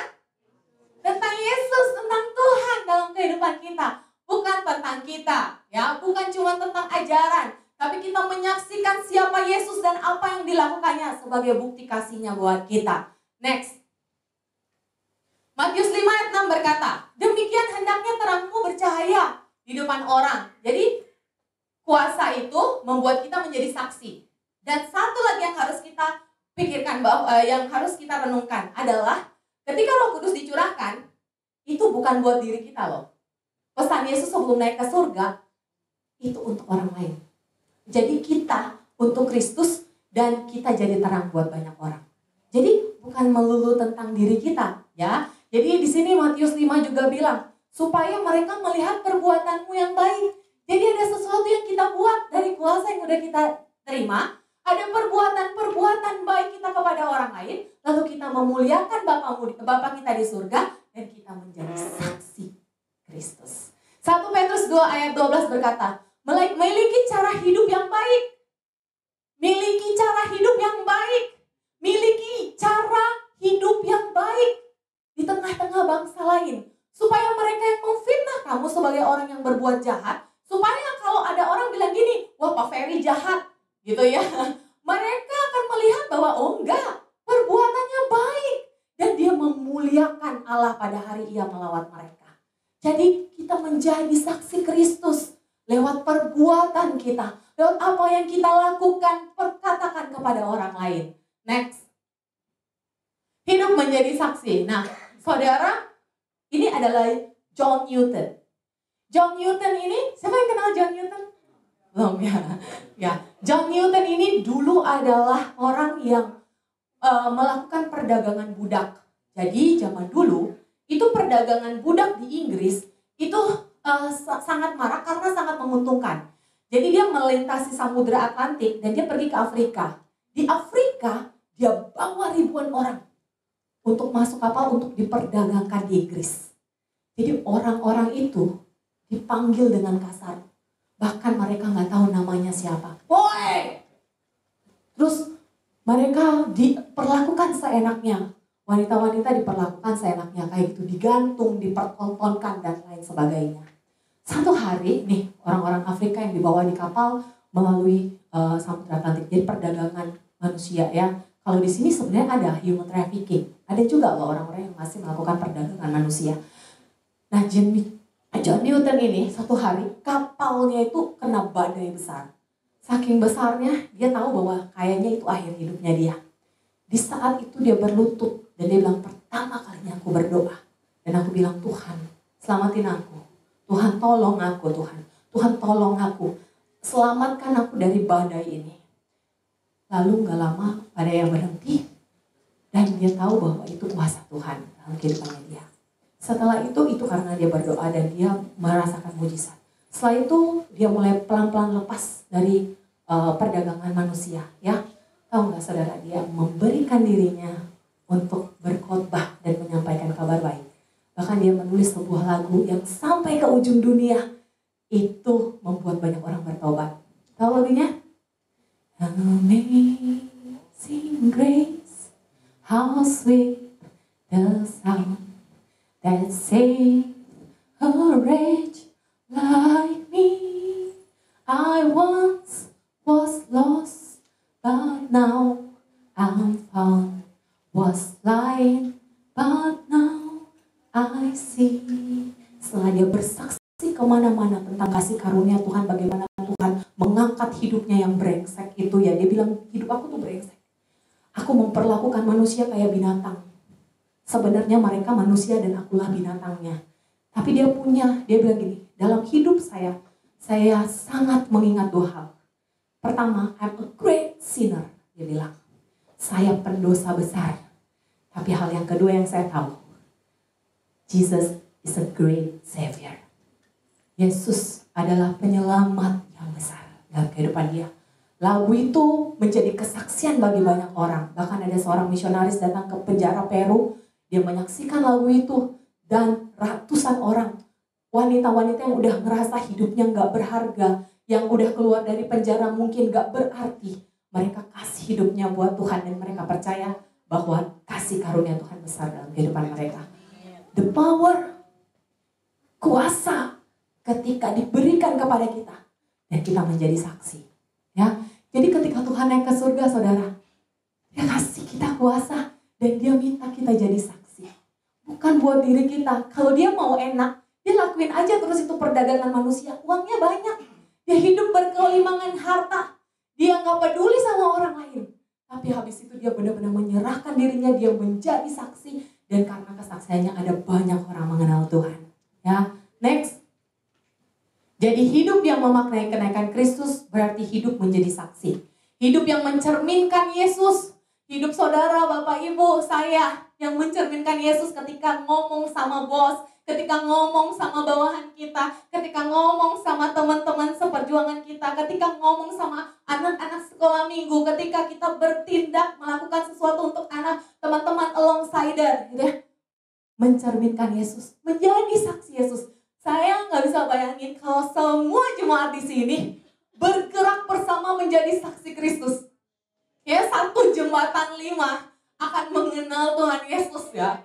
Tentang Yesus, tentang Tuhan dalam kehidupan kita. Bukan tentang kita, ya, bukan cuma tentang ajaran, tapi kita menyaksikan siapa Yesus dan apa yang dilakukannya sebagai bukti kasihnya buat kita. Next. Matius 5 ayat 6 berkata, demikian hendaknya terangmu bercahaya di depan orang. Jadi kuasa itu membuat kita menjadi saksi. Dan satu lagi yang harus kita pikirkan, yang harus kita renungkan adalah ketika Roh Kudus dicurahkan, itu bukan buat diri kita loh. Pesan Yesus sebelum naik ke surga, itu untuk orang lain. Jadi kita untuk Kristus dan kita jadi terang buat banyak orang. Jadi bukan melulu tentang diri kita, ya. Jadi di sini Matius 5 juga bilang, supaya mereka melihat perbuatanmu yang baik. Jadi ada sesuatu yang kita buat dari kuasa yang udah kita terima. Ada perbuatan-perbuatan baik kita kepada orang lain. Lalu kita memuliakan Bapa kita di surga. Dan kita menjadi saksi Kristus. 1 Petrus 2 ayat 12 berkata, miliki cara hidup yang baik. Miliki cara hidup yang baik. Miliki cara hidup yang baik di tengah-tengah bangsa lain, supaya mereka yang memfitnah kamu sebagai orang yang berbuat jahat, supaya kalau ada orang bilang gini, wah Pak Ferry jahat, gitu ya, mereka akan melihat bahwa oh enggak, perbuatannya baik, dan dia memuliakan Allah pada hari ia melawat mereka. Jadi kita menjadi saksi Kristus lewat perbuatan kita, lewat apa yang kita lakukan, perkatakan kepada orang lain. Next. Hidup menjadi saksi. Nah, saudara, ini adalah John Newton. John Newton ini, siapa yang kenal John Newton? Belum ya. Ya, John Newton ini dulu adalah orang yang melakukan perdagangan budak. Jadi zaman dulu itu perdagangan budak di Inggris itu sangat marak karena sangat menguntungkan. Jadi dia melintasi Samudra Atlantik dan dia pergi ke Afrika. Di Afrika dia bawa ribuan orang untuk masuk kapal untuk diperdagangkan di Inggris. Jadi orang-orang itu dipanggil dengan kasar. Bahkan mereka nggak tahu namanya siapa. Woi! Terus mereka diperlakukan seenaknya. Wanita-wanita diperlakukan seenaknya. Kayak gitu, digantung, dipertontonkan, dan lain sebagainya. Satu hari nih, orang-orang Afrika yang dibawa di kapal melalui Samudra Atlantik. Jadi perdagangan manusia ya. Kalau di sini sebenarnya ada human trafficking. Ada juga loh orang-orang yang masih melakukan perdagangan manusia. Nah, John Newton ini satu hari kapalnya itu kena badai besar. Saking besarnya dia tahu bahwa kayaknya itu akhir hidupnya dia. Di saat itu dia berlutut dan dia bilang, pertama kalinya aku berdoa. Dan aku bilang, Tuhan selamatin aku. Tuhan tolong aku Tuhan. Tuhan tolong aku. Selamatkan aku dari badai ini. Lalu gak lama badai yang berhenti. Dan dia tahu bahwa itu kuasa Tuhan dalam kehidupannya dia. Setelah itu karena dia berdoa dan dia merasakan mujizat. Setelah itu dia mulai pelan-pelan lepas dari perdagangan manusia. Ya, tahu nggak saudara, dia memberikan dirinya untuk berkhotbah dan menyampaikan kabar baik. Bahkan dia menulis sebuah lagu yang sampai ke ujung dunia. Itu membuat banyak orang bertobat. Tahu lagunya? Amazing Grace, how sweet the sound that saved a wretch like me. I once was lost, but now I'm found. Was blind, but now I see. Setelah dia bersaksi kemana-mana tentang kasih karunia Tuhan, bagaimana Tuhan mengangkat hidupnya yang brengsek itu ya. Dia bilang, hidup aku tuh brengsek. Aku memperlakukan manusia kayak binatang. Sebenarnya mereka manusia dan akulah binatangnya. Tapi dia bilang gini, dalam hidup saya sangat mengingat dua hal. Pertama, I'm a great sinner. Dia bilang, saya pendosa besar. Tapi hal yang kedua yang saya tahu, Jesus is a great savior. Yesus adalah penyelamat yang besar dalam kehidupan dia. Lagu itu menjadi kesaksian bagi banyak orang. Bahkan ada seorang misionaris datang ke penjara Peru. Dia menyaksikan lagu itu. dan ratusan orang, wanita-wanita yang udah ngerasa hidupnya gak berharga, yang udah keluar dari penjara mungkin gak berarti, mereka kasih hidupnya buat Tuhan dan mereka percaya bahwa kasih karunia Tuhan besar dalam kehidupan mereka. The power, kuasa ketika diberikan kepada kita dan kita menjadi saksi. Ya, jadi ketika Tuhan naik ke surga, saudara, Dia kasih kita kuasa dan Dia minta kita jadi saksi. Bukan buat diri kita. Kalau Dia mau enak, Dia lakuin aja terus itu perdagangan manusia. Uangnya banyak. Dia hidup berkelimangan harta. Dia gak peduli sama orang lain. Tapi habis itu dia benar-benar menyerahkan dirinya. Dia menjadi saksi. Dan karena kesaksiannya ada banyak orang mengenal Tuhan. Ya, next. Jadi hidup yang memaknai kenaikan Kristus berarti hidup menjadi saksi. Hidup yang mencerminkan Yesus. Hidup saudara, Bapak, Ibu, saya yang mencerminkan Yesus ketika ngomong sama bos, ketika ngomong sama bawahan kita, ketika ngomong sama teman-teman seperjuangan kita, ketika ngomong sama anak-anak sekolah minggu, ketika kita bertindak melakukan sesuatu untuk anak teman-teman alongside-er, gitu ya. Mencerminkan Yesus, menjadi saksi Yesus. Saya nggak bisa bayangin kalau semua jemaat di sini bergerak bersama menjadi saksi Kristus. Ya, satu jembatan 5 akan mengenal Tuhan Yesus ya.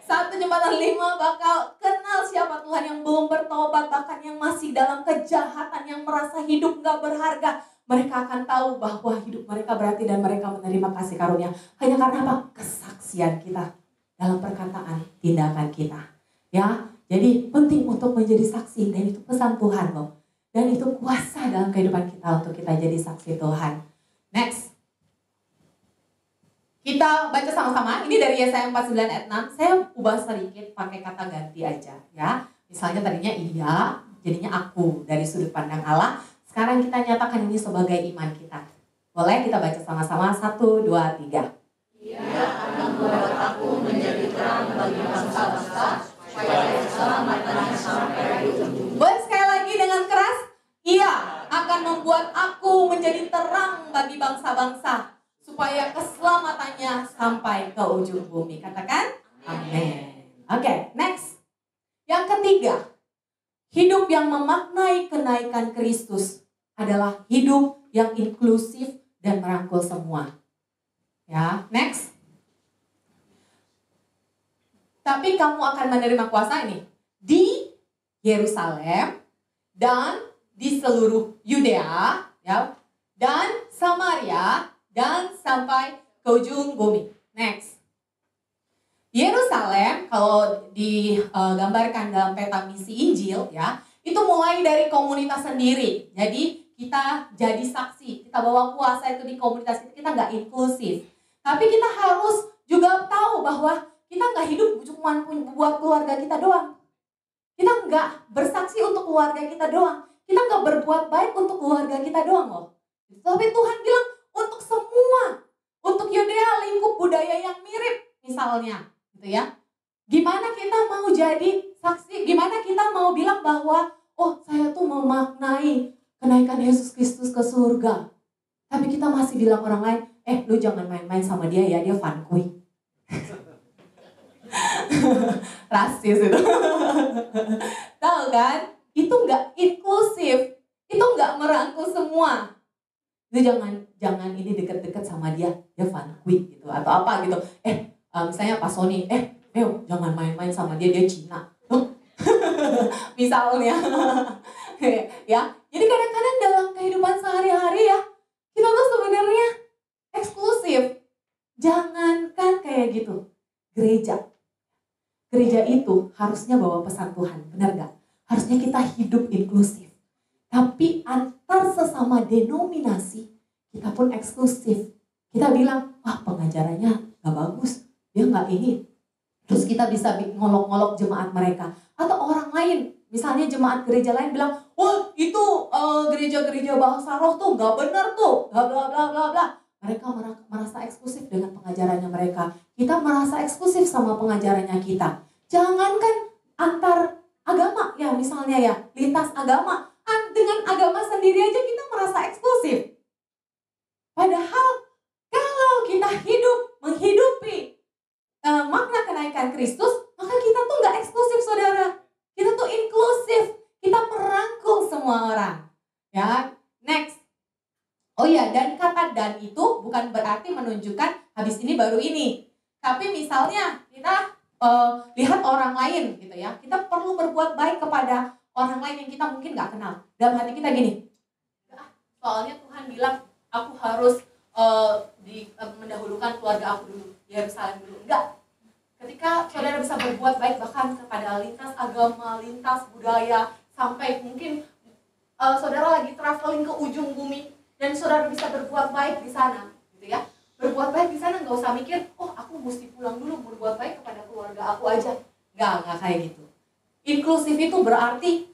Satu jembatan 5 bakal kenal siapa Tuhan yang belum bertobat, bahkan yang masih dalam kejahatan, yang merasa hidup gak berharga. Mereka akan tahu bahwa hidup mereka berarti dan mereka menerima kasih karunia. Hanya karena apa? Kesaksian kita dalam perkataan, tindakan kita. Ya, jadi penting untuk menjadi saksi dan itu pesan Tuhan loh. Dan itu kuasa dalam kehidupan kita untuk kita jadi saksi Tuhan. Next. Kita baca sama-sama, ini dari Yesaya 49 ayat 6, saya ubah sedikit pakai kata ganti aja ya. Misalnya tadinya iya, jadinya aku dari sudut pandang Allah. Sekarang kita nyatakan ini sebagai iman kita. Boleh kita baca sama-sama, 1, 2, 3. Ia akan membuat aku menjadi terang bagi bangsa-bangsa, supaya keselamatannya sampai ujung. Boleh sekali lagi dengan keras, ia akan membuat aku menjadi terang bagi bangsa-bangsa, supaya keselamatannya sampai ke ujung bumi. Katakan, amin. Oke, next. Yang ketiga, hidup yang memaknai kenaikan Kristus adalah hidup yang inklusif dan merangkul semua. Ya, next. Tapi kamu akan menerima kuasa ini di Yerusalem dan di seluruh Yudea, ya, dan Samaria, dan sampai ke ujung bumi. Next. Yerusalem kalau digambarkan dalam peta misi Injil ya, itu mulai dari komunitas sendiri. Jadi kita jadi saksi, kita bawa kuasa itu di komunitas kita nggak inklusif. Tapi kita harus juga tahu bahwa kita nggak hidup cuma buat keluarga kita doang. Kita nggak bersaksi untuk keluarga kita doang. Kita nggak berbuat baik untuk keluarga kita doang loh. Tapi Tuhan bilang untuk semua, untuk Yudea lingkup budaya yang mirip misalnya, gitu ya. Gimana kita mau jadi saksi? Gimana kita mau bilang bahwa oh saya tuh memaknai kenaikan Yesus Kristus ke surga. Tapi kita masih bilang orang lain, lu jangan main-main sama dia ya, dia fun queen. Rasis itu. Tahu kan? Itu nggak inklusif, itu nggak merangkul semua. Itu jangan ini deket-deket sama dia fun queen gitu atau apa gitu. Misalnya Pak Sony, jangan main-main sama dia Cina. Misalnya. Ya. Jadi kadang-kadang dalam kehidupan sehari-hari ya, kita tuh sebenarnya eksklusif. Jangankan kayak gitu. Gereja itu harusnya bawa pesan Tuhan, benar gak? Harusnya kita hidup inklusif. Tapi antar sesama denominasi, kita pun eksklusif. Kita bilang, wah pengajarannya gak bagus, dia gak ini. Terus kita bisa ngolok-ngolok jemaat mereka. Atau orang lain, misalnya jemaat gereja lain bilang, oh itu gereja-gereja bahasa roh tuh gak benar tuh, bla bla bla bla bla. Mereka merasa eksklusif dengan pengajarannya mereka. Kita merasa eksklusif sama pengajarannya kita. Jangankan antar agama ya misalnya ya, lintas agama. Dengan agama sendiri aja kita merasa eksklusif. Padahal kalau kita menghidupi makna kenaikan Kristus, maka kita tuh gak eksklusif. Ya, next. Oh iya, dan kata dan itu bukan berarti menunjukkan habis ini baru ini. Tapi misalnya kita lihat orang lain gitu ya, kita perlu berbuat baik kepada orang lain yang kita mungkin nggak kenal. Dalam hati kita gini, soalnya Tuhan bilang aku harus mendahulukan keluarga aku dulu, Yerusalem dulu. Enggak. Ketika saudara bisa berbuat baik bahkan kepada lintas agama, lintas budaya, sampai mungkin saudara lagi traveling ke ujung bumi dan saudara bisa berbuat baik di sana, gitu ya. Berbuat baik di sana nggak usah mikir, oh aku mesti pulang dulu berbuat baik kepada keluarga aku aja. Nggak kayak gitu. Inklusif itu berarti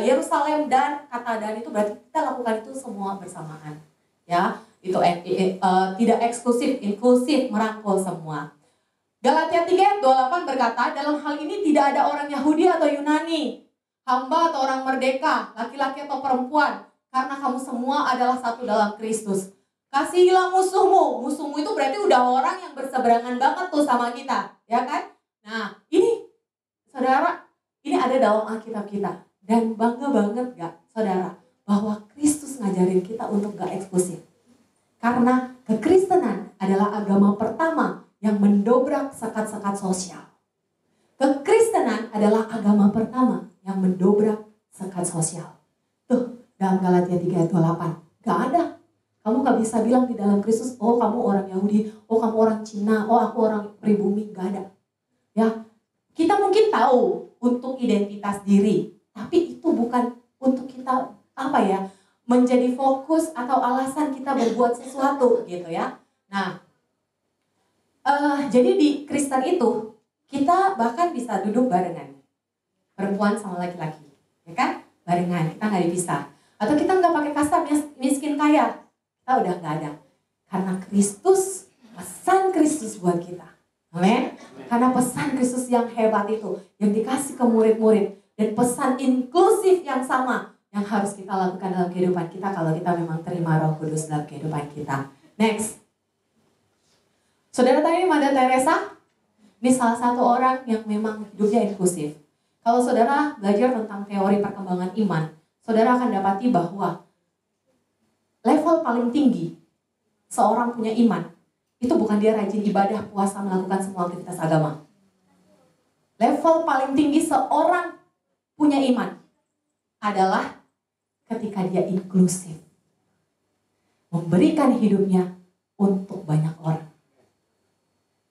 Yerusalem dan kata dan itu berarti kita lakukan itu semua bersamaan, ya. Itu tidak eksklusif, inklusif, merangkul semua. Galatia 3:28 berkata, dalam hal ini tidak ada orang Yahudi atau Yunani, hamba atau orang merdeka, laki-laki atau perempuan, karena kamu semua adalah satu dalam Kristus. Kasihilah musuhmu. Musuhmu itu berarti udah orang yang berseberangan banget tuh sama kita, ya kan? Nah, ini saudara, ini ada dalam Alkitab kita. Dan bangga banget gak saudara, bahwa Kristus ngajarin kita untuk gak eksklusif. Karena kekristenan adalah agama pertama yang mendobrak sekat-sekat sosial. Kekristenan adalah agama pertama yang mendobrak sekat sosial. Tuh, dalam Galatia 3:28. Gak ada. Kamu gak bisa bilang di dalam Kristus, oh kamu orang Yahudi, oh kamu orang Cina, oh aku orang pribumi. Gak ada. Ya, kita mungkin tahu untuk identitas diri, tapi itu bukan untuk kita menjadi fokus atau alasan kita berbuat sesuatu gitu ya. Nah, jadi di Kristen itu kita bahkan bisa duduk barengan, perempuan sama laki-laki, ya kan? Barengan, kita nggak dipisah. Atau kita nggak pakai kasta miskin kaya, kita udah nggak ada. Karena Kristus, pesan Kristus buat kita, amin. Karena pesan Kristus yang hebat itu, yang dikasih ke murid-murid, dan pesan inklusif yang sama, yang harus kita lakukan dalam kehidupan kita kalau kita memang terima Roh Kudus dalam kehidupan kita. Next. Saudara tadi Mother Teresa, ini salah satu orang yang memang hidupnya inklusif. Kalau saudara belajar tentang teori perkembangan iman, saudara akan dapati bahwa level paling tinggi seorang punya iman, itu bukan dia rajin ibadah, puasa, melakukan semua aktivitas agama. Level paling tinggi seorang punya iman adalah ketika dia inklusif. Memberikan hidupnya untuk banyak orang.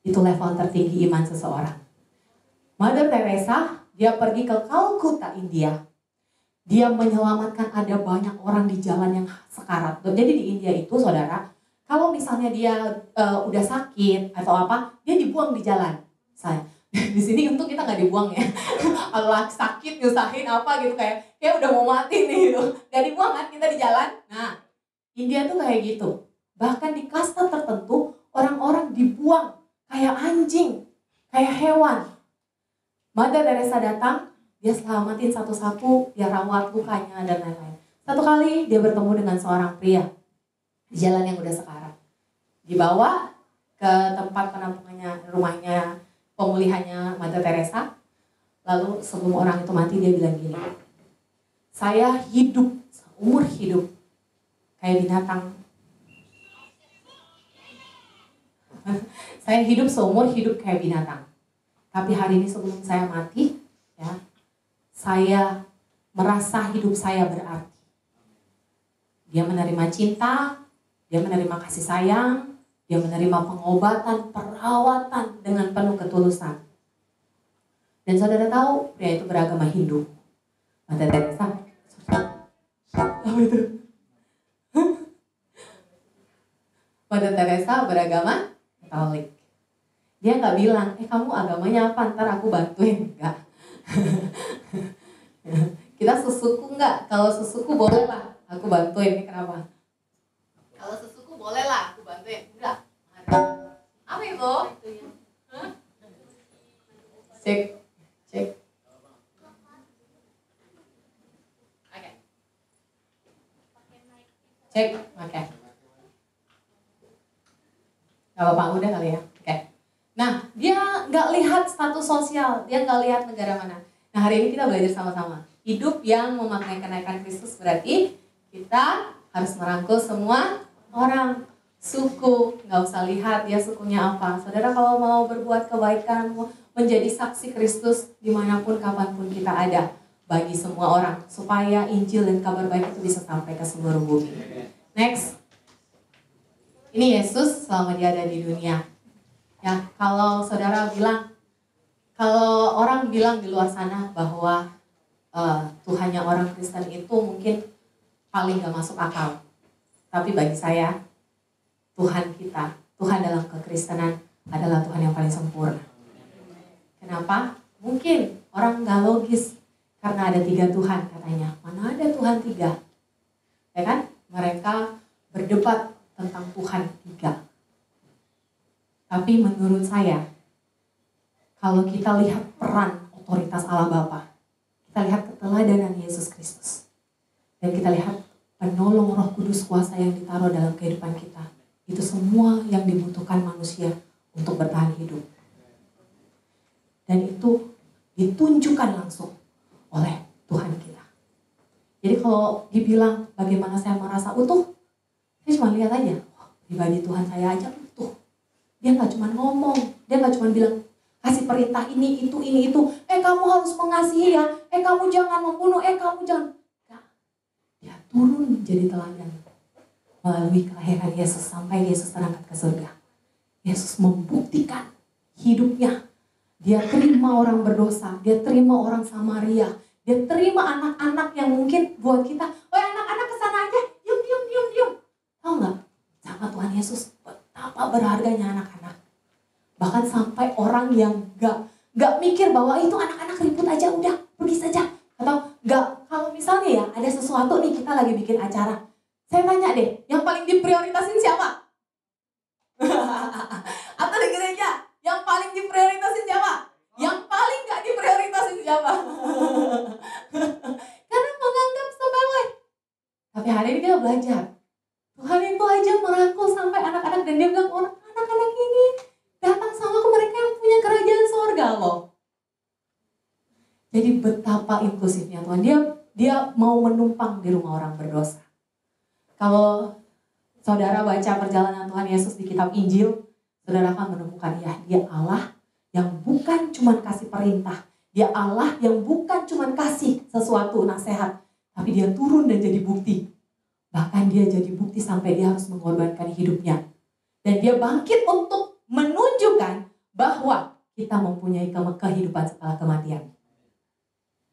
Itu level tertinggi iman seseorang. Mother Teresa, dia pergi ke Calcutta, India. Dia menyelamatkan ada banyak orang di jalan yang sekarat. Jadi di India itu saudara, kalau misalnya dia udah sakit atau apa, dia dibuang di jalan. Di sini untuk kita nggak dibuang ya. Kalau sakit nyusahin apa gitu kayak udah mau mati nih gitu. Gak dibuang kan kita di jalan. Nah, India tuh kayak gitu. Bahkan di kasta tertentu orang-orang dibuang kayak anjing, kayak hewan. Mother Teresa datang, dia selamatin satu-satu, dia rawat lukanya dan lain-lain. Satu kali dia bertemu dengan seorang pria di jalan yang udah sekarat. Dibawa ke tempat penampungannya, rumahnya, pemulihannya Mother Teresa. Lalu sebelum orang itu mati dia bilang gini, saya hidup seumur hidup kayak binatang. Saya hidup seumur hidup kayak binatang. Tapi hari ini sebelum saya mati, ya, saya merasa hidup saya berarti. Dia menerima cinta, dia menerima kasih sayang, dia menerima pengobatan, perawatan dengan penuh ketulusan. Dan saudara tahu, pria itu beragama Hindu. Mother Teresa. Apa itu? Mother Teresa beragama Katolik. Dia nggak bilang, kamu agamanya apa, ntar aku bantuin. Enggak. Kita sesuku nggak? Kalau sesuku boleh lah, aku bantuin. Ini kenapa? Kalau sesuku boleh lah, aku bantuin. Enggak. Apa itu? Hah? Cek. Oke. Cek, oke. Gak apa-apa, udah kali ya. Oke. Nah, dia nggak lihat status sosial, dia nggak lihat negara mana. Nah, hari ini kita belajar sama-sama. Hidup yang memaknai kenaikan Kristus berarti Kita harus merangkul semua orang. Suku, nggak usah lihat dia sukunya apa. Saudara kalau mau berbuat kebaikan, menjadi saksi Kristus dimanapun, kapanpun kita ada, bagi semua orang, supaya Injil dan kabar baik itu bisa sampai ke seluruh bumi. Next. Ini Yesus selama dia ada di dunia. Ya, kalau saudara bilang, kalau orang bilang di luar sana bahwa Tuhannya orang Kristen itu mungkin paling gak masuk akal. Tapi bagi saya, Tuhan kita, Tuhan dalam kekristenan adalah Tuhan yang paling sempurna. Kenapa? Mungkin orang gak logis karena ada 3 Tuhan katanya. Mana ada Tuhan 3? Ya kan? Mereka berdebat tentang Tuhan 3. Tapi menurut saya, kalau kita lihat peran otoritas Allah Bapa, kita lihat keteladanan Yesus Kristus, dan kita lihat penolong Roh Kudus kuasa yang ditaruh dalam kehidupan kita, itu semua yang dibutuhkan manusia untuk bertahan hidup. Dan itu ditunjukkan langsung oleh Tuhan kita. Jadi kalau dibilang bagaimana saya merasa utuh, saya cuma lihat aja, pribadi Tuhan saya aja utuh. Dia gak cuma ngomong, dia gak cuma bilang, kasih perintah ini, itu. Kamu harus mengasihi ya, kamu jangan membunuh, kamu jangan. Gak. Dia turun menjadi teladan. Melalui kelahiran Yesus sampai Yesus terangkat ke surga. Yesus membuktikan hidupnya. Dia terima orang berdosa, dia terima orang Samaria, dia terima anak-anak yang mungkin buat kita, anak-anak kesana aja, diam. Tahu nggak? Sama Tuhan Yesus betapa berharganya anak-anak. Bahkan sampai orang yang gak mikir bahwa itu anak-anak ribut aja, udah pergi saja. Atau gak, kalau misalnya ya ada sesuatu nih, kita lagi bikin acara. Saya tanya deh, yang paling diprioritasin siapa? Atau di gereja, yang paling diprioritasin siapa? Yang paling gak diprioritasin siapa? Karena menganggap sepele. Tapi hari ini kita belajar. Tuhan itu aja merangkul sampai anak-anak, dan dia bilang, anak-anak ini datang sama ke mereka yang punya kerajaan sorga loh. Jadi betapa inklusifnya Tuhan. Dia mau menumpang di rumah orang berdosa. Kalau saudara baca perjalanan Tuhan Yesus di kitab Injil, saudara akan menemukan ya, dia Allah yang bukan cuma kasih perintah. Dia Allah yang bukan cuma kasih sesuatu nasihat, tapi dia turun dan jadi bukti. Bahkan dia jadi bukti sampai dia harus mengorbankan hidupnya. Dan dia bangkit untuk menunjukkan bahwa kita mempunyai kehidupan setelah kematian.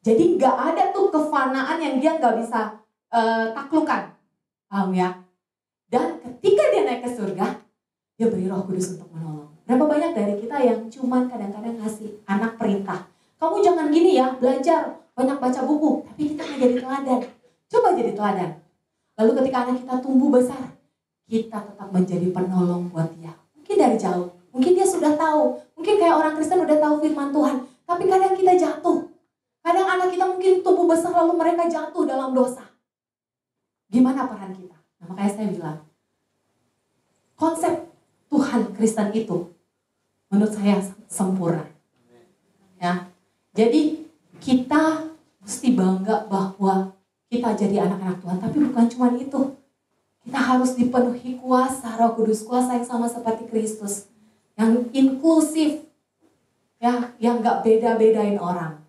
Jadi gak ada tuh kefanaan yang dia gak bisa taklukkan. Paham ya? Dan ketika dia naik ke surga, dia beri Roh Kudus untuk menolong. Berapa banyak dari kita yang cuman kadang-kadang ngasih anak perintah. Kamu jangan gini ya, belajar, banyak baca buku. Tapi kita gak jadi teladan. Coba jadi teladan. Lalu ketika anak kita tumbuh besar, kita tetap menjadi penolong buat dia. Mungkin dari jauh, mungkin dia sudah tahu. Mungkin kayak orang Kristen udah tahu firman Tuhan. Tapi kadang kita jatuh. Kadang anak kita mungkin tumbuh besar lalu mereka jatuh dalam dosa. Gimana peran kita? Nah, makanya saya bilang, konsep Tuhan Kristen itu menurut saya sempurna. Ya. Jadi kita mesti bangga bahwa kita jadi anak-anak Tuhan, tapi bukan cuma itu. Kita harus dipenuhi kuasa Roh Kudus, kuasa yang sama seperti Kristus, yang inklusif, ya, yang gak beda-bedain orang.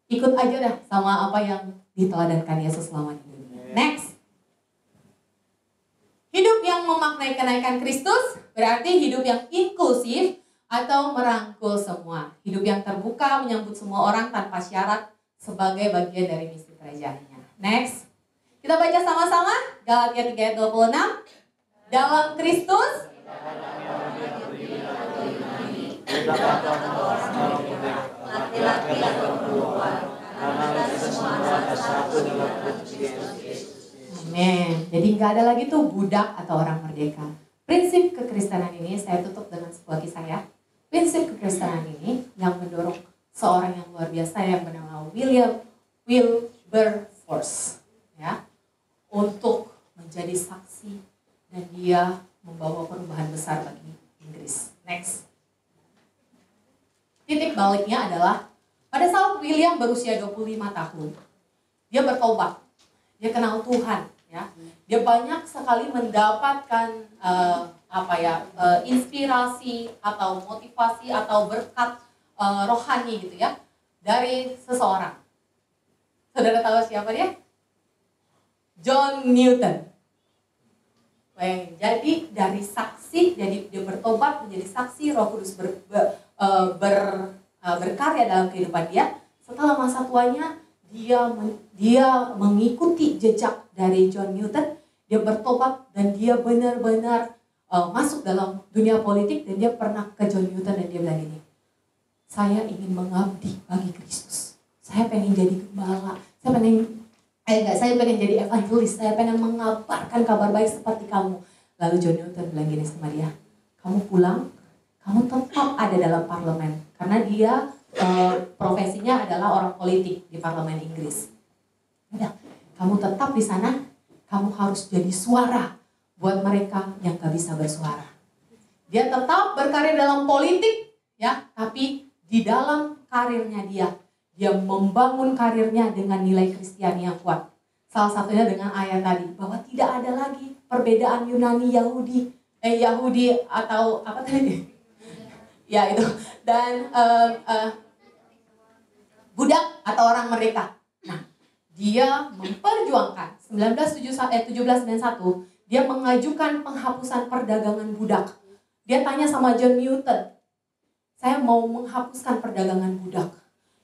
Ikut aja dah sama apa yang diteladankan Yesus selama ini. Next. Hidup yang memaknai kenaikan Kristus berarti hidup yang inklusif atau merangkul semua. Hidup yang terbuka menyambut semua orang tanpa syarat sebagai bagian dari misi kerajaannya. Next. Kita baca sama-sama Galatia 3 ayat 26. Dalam Kristus laki-laki atau perempuan, karena semua adalah satu dalam Kristus. Amin. Jadi nggak ada lagi tuh budak atau orang merdeka. Prinsip kekristenan ini saya tutup dengan sebuah kisah ya. Prinsip kekristenan ini yang mendorong seorang yang luar biasa yang bernama Wilberforce, ya, untuk menjadi saksi dan dia membawa perubahan besar bagi Inggris. Next. Titik baliknya adalah pada saat William berusia 25 tahun, dia bertobat, dia kenal Tuhan. ya. Dia banyak sekali mendapatkan inspirasi atau motivasi atau berkat rohani gitu ya dari seseorang. Saudara tahu siapa dia? John Newton. Jadi dari saksi, jadi dia bertobat menjadi saksi, Roh Kudus berkarya dalam kehidupan dia. Setelah masa tuanya, dia mengikuti jejak dari John Newton. Dia bertobat dan dia benar-benar masuk dalam dunia politik. Dan dia pernah ke John Newton dan dia bilang gini, saya ingin mengabdi bagi Kristus. Saya pengen jadi gembala. Saya pengen jadi evangelis. Saya pengen mengabarkan kabar baik seperti kamu. Lalu John Newton bilang gini sama dia, kamu pulang, kamu tetap ada dalam parlemen. Karena dia profesinya adalah orang politik di parlemen Inggris. Udah, kamu tetap di sana, kamu harus jadi suara buat mereka yang gak bisa bersuara. Dia tetap berkarir dalam politik, ya, tapi di dalam karirnya dia membangun karirnya dengan nilai Kristiani yang kuat. Salah satunya dengan ayat tadi, bahwa tidak ada lagi perbedaan Yunani Yahudi atau apa tadi? Ya itu, dan budak atau orang merdeka. Nah, dia memperjuangkan 1791 dia mengajukan penghapusan perdagangan budak. Dia tanya sama John Newton, saya mau menghapuskan perdagangan budak.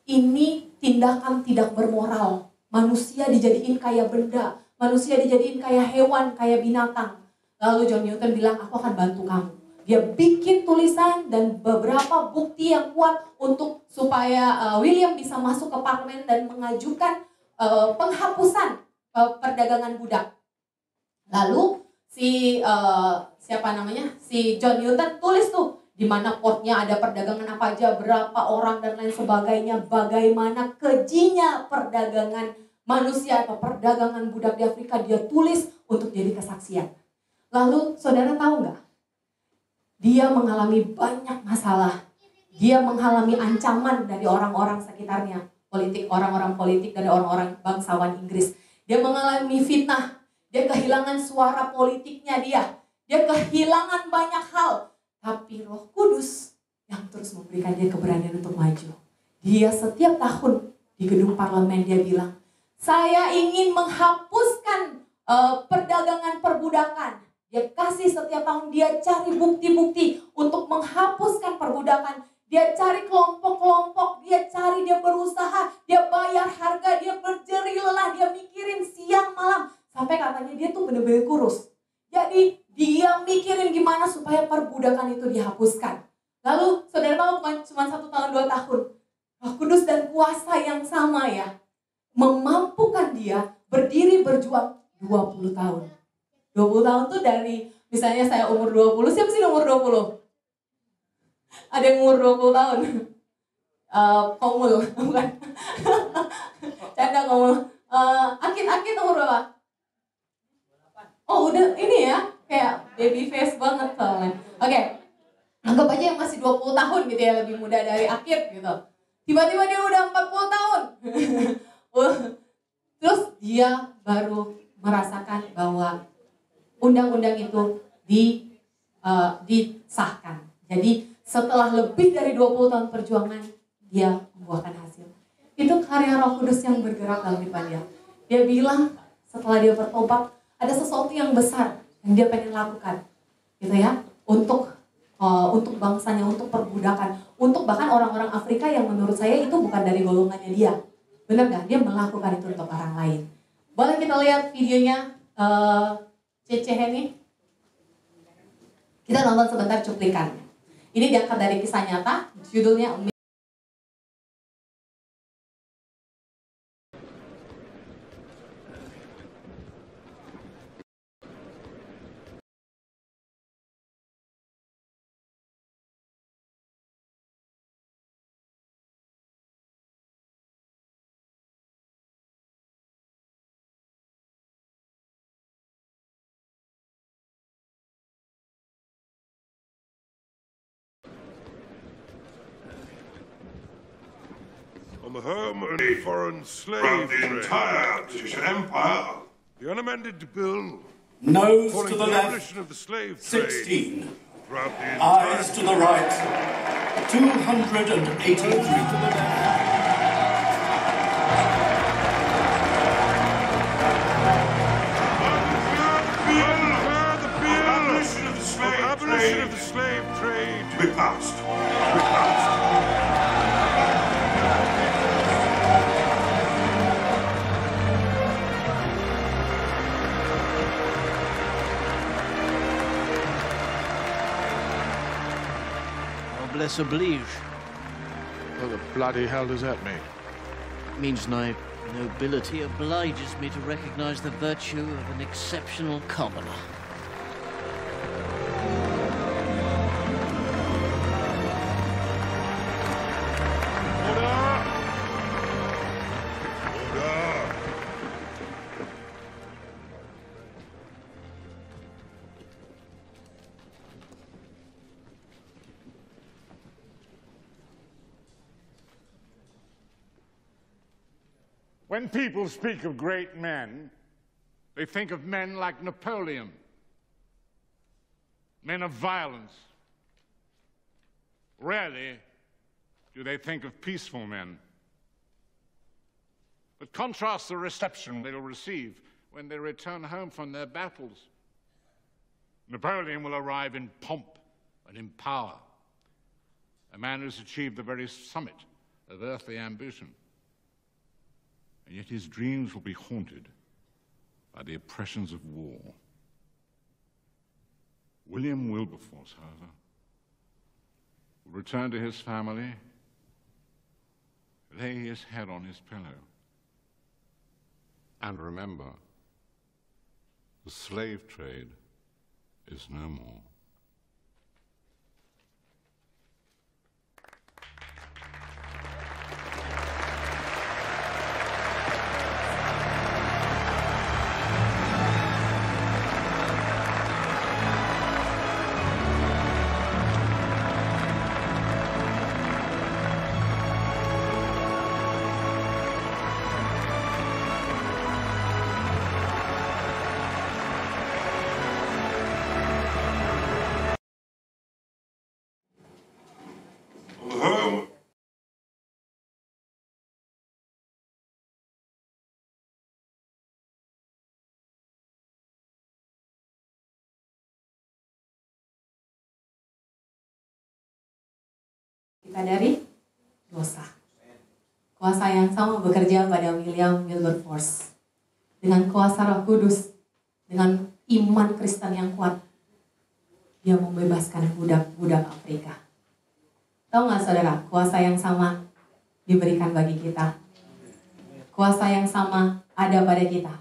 Ini tindakan tidak bermoral. Manusia dijadiin kayak benda, manusia dijadiin kayak hewan, kayak binatang. Lalu John Newton bilang, aku akan bantu kamu. Dia bikin tulisan dan beberapa bukti yang kuat untuk supaya William bisa masuk ke parlemen dan mengajukan penghapusan perdagangan budak. Lalu si John Newton tulis tuh di mana portnya ada perdagangan apa aja, berapa orang dan lain sebagainya, bagaimana kejinya perdagangan manusia atau perdagangan budak di Afrika, dia tulis untuk jadi kesaksian. Lalu saudara tahu nggak? Dia mengalami banyak masalah. Dia mengalami ancaman dari orang-orang sekitarnya, orang-orang politik dari orang-orang bangsawan Inggris. Dia mengalami fitnah. Dia kehilangan suara politiknya dia kehilangan banyak hal. Tapi Roh Kudus yang terus memberikan dia keberanian untuk maju. Dia setiap tahun di gedung parlemen dia bilang, saya ingin menghapuskan perdagangan perbudakan. Dia kasih setiap tahun, dia cari bukti-bukti untuk menghapuskan perbudakan. Dia cari kelompok-kelompok, dia berusaha, dia bayar harga, dia berjerih lelah, dia mikirin siang malam. Sampai katanya dia tuh bener-bener kurus. Jadi dia mikirin gimana supaya perbudakan itu dihapuskan. Lalu saudara tahu bukan cuma 1 tahun 2 tahun. Roh Kudus dan kuasa yang sama ya, memampukan dia berdiri berjuang 20 tahun. 20 tahun tuh dari, misalnya saya umur 20, siapa sih umur 20? Ada yang umur 20 tahun? Komul, bukan? Canda komul. Akit umur berapa? Oh udah ini ya, kayak baby face banget soalnya. Oke, anggap aja yang masih 20 tahun gitu ya, lebih muda dari Akit gitu. Tiba-tiba dia udah 40 tahun. Terus dia baru merasakan bahwa undang-undang itu disahkan. Jadi setelah lebih dari 20 tahun perjuangan, dia membuahkan hasil. Itu karya Roh Kudus yang bergerak dalam hidup dia. Dia bilang setelah dia bertobat, ada sesuatu yang besar yang dia pengen lakukan, gitu ya, untuk bangsanya, untuk perbudakan, untuk bahkan orang-orang Afrika yang menurut saya itu bukan dari golongannya dia. Benar nggak? Dia melakukan itu untuk orang lain. Boleh kita lihat videonya Cece ini? Kita nonton sebentar cuplikannya. Ini diangkat dari kisah nyata, judulnya I'm a Herman foreign slave Throughout the trade. entire British Empire, The unamended bill Nose to calling the for the left, abolition of the slave trade 16. throughout the entire Eyes to the right, 283. Abolition of the slave trade Be passed. Be passed. Noblesse oblige. What the bloody hell does that mean? It means my nobility obliges me to recognize the virtue of an exceptional commoner. When people speak of great men, they think of men like Napoleon, men of violence. Rarely do they think of peaceful men. But contrast the reception they'll receive when they return home from their battles. Napoleon will arrive in pomp and in power, a man who's achieved the very summit of earthly ambition. And yet his dreams will be haunted by the oppressions of war. William Wilberforce, however, will return to his family, lay his head on his pillow, and remember, the slave trade is no more. Kita dari dosa. Kuasa yang sama bekerja pada William Wilberforce. Dengan kuasa Roh Kudus, dengan iman Kristen yang kuat, dia membebaskan budak-budak Afrika. Tahu nggak saudara, kuasa yang sama diberikan bagi kita. Kuasa yang sama ada pada kita.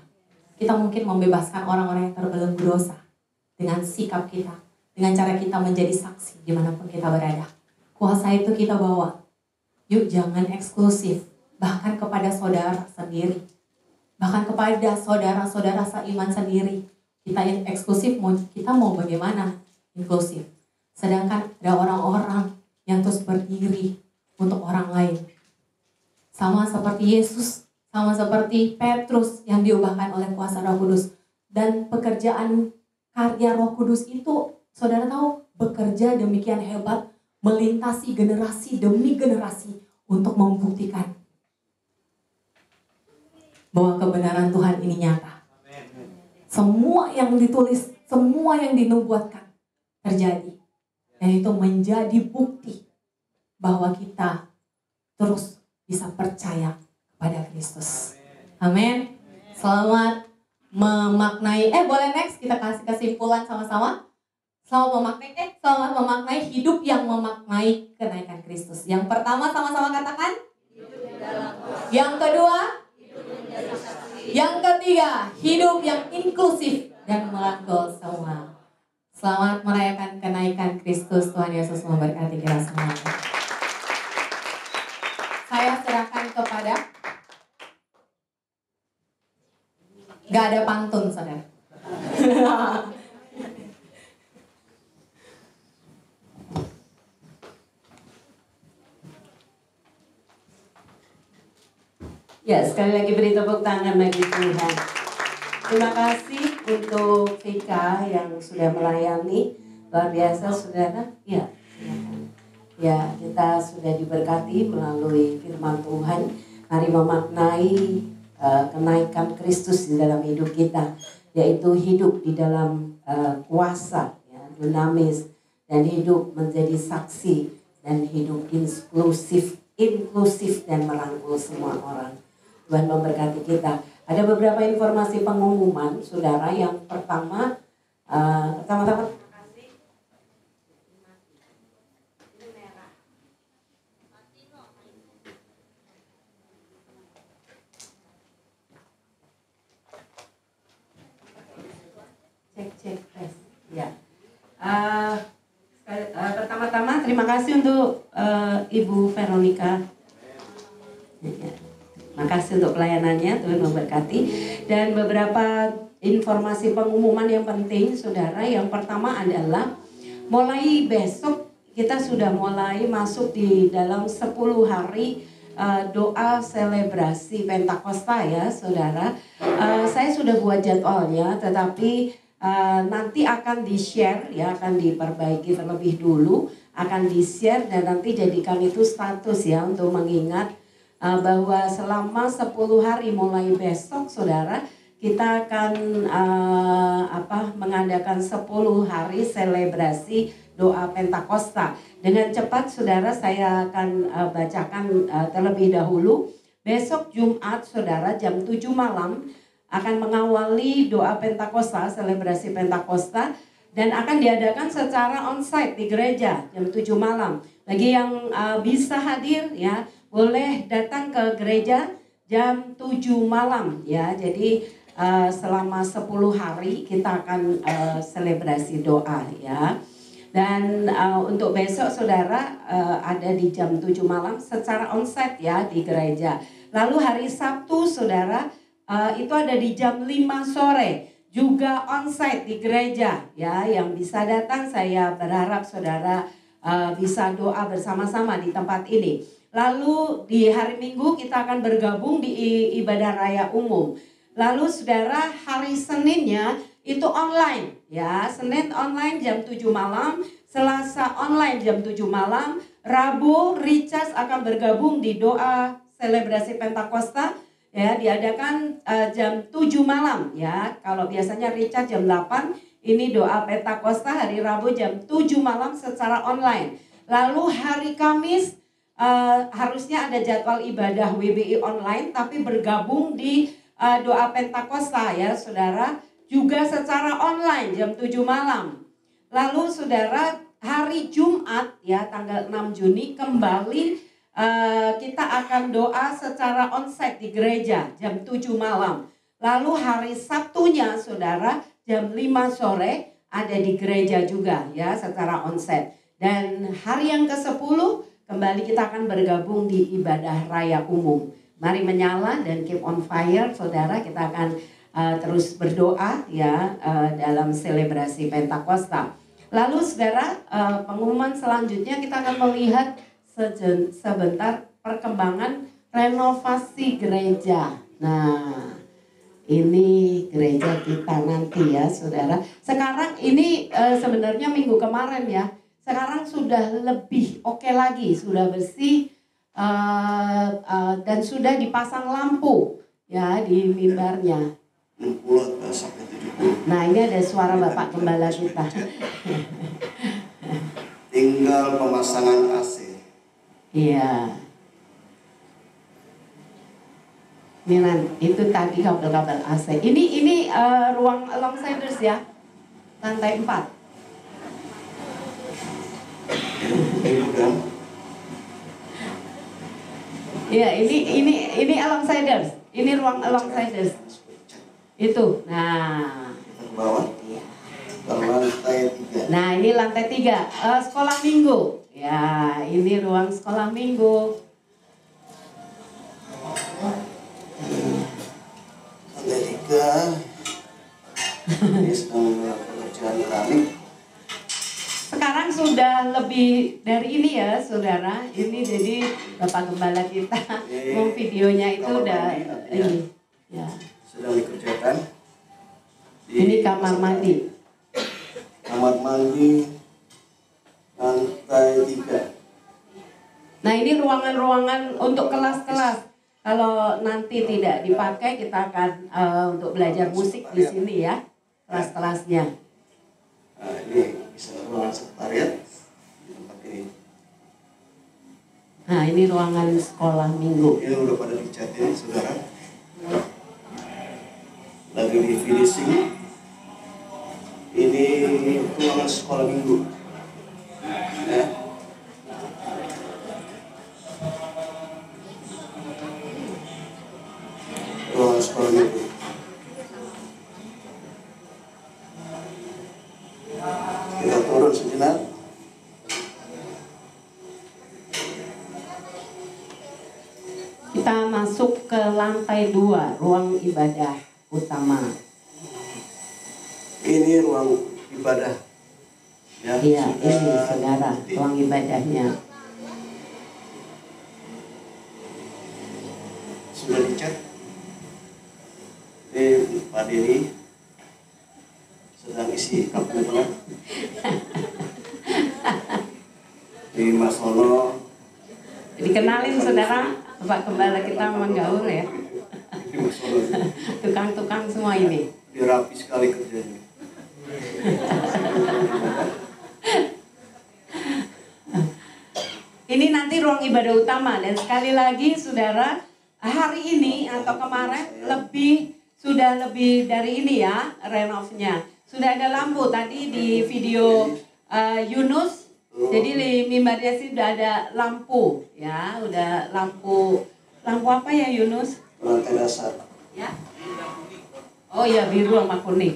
Kita mungkin membebaskan orang-orang yang terbelenggu dosa dengan sikap kita, dengan cara kita menjadi saksi dimanapun kita berada. Kuasa itu kita bawa. Yuk jangan eksklusif, bahkan kepada saudara sendiri. Bahkan kepada saudara-saudara seiman sendiri. Kita yang eksklusif, kita mau bagaimana? Inklusif. Sedangkan ada orang-orang yang terus berdiri untuk orang lain. Sama seperti Yesus, sama seperti Petrus yang diubahkan oleh kuasa Roh Kudus. Dan pekerjaan karya Roh Kudus itu, saudara tahu, bekerja demikian hebat, melintasi generasi demi generasi untuk membuktikan bahwa kebenaran Tuhan ini nyata. Semua yang ditulis, semua yang dinubuatkan terjadi. Dan itu menjadi bukti bahwa kita terus bisa percaya kepada Kristus. Amin. Selamat memaknai, boleh next kita kasih kesimpulan sama-sama. Selamat memaknai hidup yang memaknai kenaikan Kristus. Yang pertama sama-sama katakan. Yang kedua. Yang ketiga, hidup yang inklusif dan merangkul semua. Selamat merayakan kenaikan Kristus. Tuhan Yesus memberkati kita semua. Saya serahkan kepada. Gak ada pantun, saudara. Ya, sekali lagi beri tepuk tangan bagi Tuhan. Terima kasih untuk Vika yang sudah melayani. Luar biasa, saudara. Ya, silakan. Ya, kita sudah diberkati melalui firman Tuhan. Mari memaknai kenaikan Kristus di dalam hidup kita, yaitu hidup di dalam kuasa, ya, dinamis, dan hidup menjadi saksi, dan hidup inklusif dan merangkul semua orang. Tuhan memberkati kita. Ada beberapa informasi pengumuman, saudara. Yang pertama, pertama-tama cek tes ya. Pertama-tama terima kasih untuk Ibu Veronica. Ya. Terima kasih untuk pelayanannya, Tuhan memberkati. Dan beberapa informasi pengumuman yang penting, saudara. Yang pertama adalah mulai besok kita sudah mulai masuk di dalam 10 hari doa selebrasi Pentakosta, ya, saudara. Saya sudah buat jadwalnya, tetapi nanti akan di-share, ya, akan diperbaiki terlebih dulu, akan di-share dan nanti jadikan itu status, ya, untuk mengingat bahwa selama 10 hari mulai besok, saudara, kita akan mengadakan 10 hari selebrasi doa Pentakosta. Dengan cepat, saudara, saya akan bacakan terlebih dahulu. Besok Jumat, saudara, jam 7 malam akan mengawali doa Pentakosta, selebrasi Pentakosta, dan akan diadakan secara onsite di gereja jam 7 malam. Bagi yang bisa hadir, ya, boleh datang ke gereja jam 7 malam, ya. Jadi selama 10 hari kita akan selebrasi doa, ya. Dan untuk besok, saudara, ada di jam 7 malam secara onsite, ya, di gereja. Lalu hari Sabtu, saudara, itu ada di jam 5 sore juga onsite di gereja, ya. Yang bisa datang, saya berharap saudara bisa doa bersama-sama di tempat ini. Lalu di hari Minggu kita akan bergabung di ibadah raya umum. Lalu saudara, hari Seninnya itu online, ya. Senin online jam 7 malam, Selasa online jam 7 malam, Rabu Richard akan bergabung di doa selebrasi Pentakosta, ya, diadakan jam 7 malam, ya. Kalau biasanya Richard jam 8, ini doa Pentakosta hari Rabu jam 7 malam secara online. Lalu hari Kamis harusnya ada jadwal ibadah WBI online, tapi bergabung di doa Pentakosta, ya, saudara, juga secara online jam 7 malam. Lalu saudara, hari Jumat, ya, tanggal 6 Juni kembali kita akan doa secara onsite di gereja jam 7 malam. Lalu hari Sabtunya, saudara, jam 5 sore ada di gereja juga, ya, secara onsite. Dan hari yang ke-10 kembali kita akan bergabung di ibadah raya umum. Mari menyala dan keep on fire, saudara. Kita akan terus berdoa, ya, dalam selebrasi Pentakosta. Lalu saudara, pengumuman selanjutnya kita akan melihat sebentar perkembangan renovasi gereja. Nah, ini gereja kita nanti, ya, saudara. Sekarang ini sebenarnya minggu kemarin, ya. Sekarang sudah lebih oke lagi, sudah bersih dan sudah dipasang lampu, ya, di mimbarnya. 60 sampai 70. Nah, ini ada suara Bapak Gembala kita. Tinggal pemasangan AC. Iya. Ini itu tadi kabel-kabel AC. Ini ruang Longsiders, ya, lantai 4. Iya, ini Longsiders. Ini ruang Longsiders. Itu. Nah, Kita ke bawah. iya. Ke lantai 3. Nah, ini lantai 3, sekolah minggu. Ya, ini ruang sekolah minggu. Lantai 3. Ini sedang melakukan pekerjaan keramik. Sekarang sudah lebih dari ini, ya, saudara. Ini jadi Bapak Gembala kita mau videonya itu udah ini. Ya. Sedang dikerjakan. Ini kamar mandi. Kamar mandi lantai 3. Nah, ini ruangan-ruangan untuk kelas-kelas. Kalau nanti tidak dipakai, kita akan untuk belajar musik di sini ya, kelas-kelasnya. Nah, ini bisa ruangan sekretariat di tempat ini. Nah, ini ruangan sekolah minggu. Ini udah pada dicat ini, saudara. Lagi di finishing. Ini ruangan sekolah minggu. Ya. Ruangan sekolah minggu. Kita turun sejenak. Kita masuk ke lantai 2, ruang ibadah utama. Ini ruang ibadah. Ya, Iya, ini saudara, ruang ibadahnya. Sudah dicat. Ini Pak Denny sedang isi kampung tengah. Ini Mas Sono. Dikenalin saudara, Pak Gembala kita menggaul ya. Ini Mas Sono. Tukang-tukang semua ini. Dia rapi sekali kerjanya. Ini nanti ruang ibadah utama, dan sekali lagi saudara, hari ini atau kemarin sudah lebih dari ini ya renovnya. Sudah ada lampu tadi di video Yunus. Jadi di mimbarnya sih udah ada lampu ya, udah lampu apa ya Yunus? Lantai dasar. Ya. Oh iya, biru sama kuning.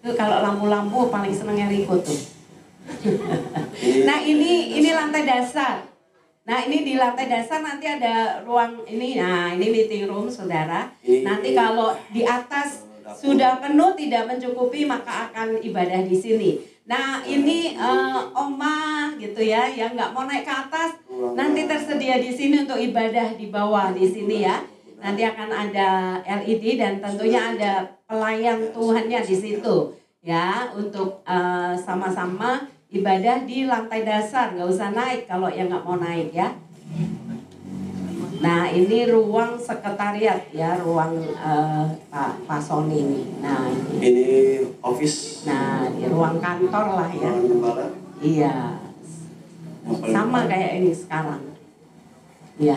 Itu kalau lampu-lampu paling senengnya Riko tuh. Nah ini lantai dasar. Nah ini di lantai dasar nanti ada ruang ini. Nah ini meeting room saudara. Nanti kalau di atas sudah penuh tidak mencukupi maka akan ibadah di sini. Nah ini oma gitu ya yang nggak mau naik ke atas nanti tersedia di sini untuk ibadah di bawah di sini ya. Nanti akan ada LED dan tentunya ada pelayan Tuhannya di situ ya untuk sama-sama ibadah di lantai dasar, nggak usah naik kalau yang nggak mau naik ya. Nah ini ruang sekretariat ya, ruang Pak Sony ini. Nah ini office. Nah di ruang kantor lah ya. Ruangan gembala. Iya. Sama kayak ini sekarang. Iya.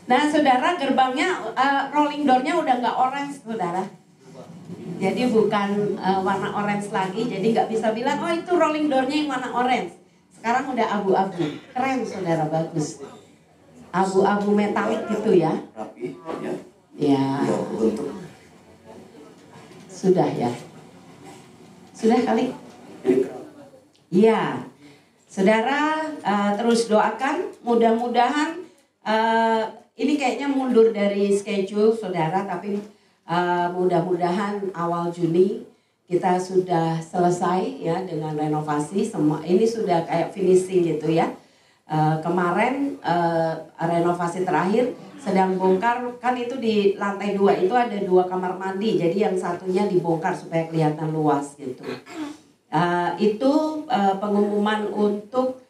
Nah saudara, gerbangnya rolling door-nya udah nggak orange saudara. Jadi bukan warna orange lagi, jadi nggak bisa bilang oh itu rolling door-nya yang warna orange. Sekarang udah abu-abu, keren saudara, bagus. Abu-abu metalik gitu ya. Rapi ya. Ya. Bentuk. Sudah ya. Sudah kali. Iya. Saudara terus doakan, mudah-mudahan ini kayaknya mundur dari schedule saudara, tapi mudah-mudahan awal Juni kita sudah selesai ya dengan renovasi semua. Ini sudah kayak finishing gitu ya. Kemarin renovasi terakhir sedang bongkar, kan itu di lantai 2 itu ada 2 kamar mandi, jadi yang satunya dibongkar supaya kelihatan luas gitu. Itu pengumuman untuk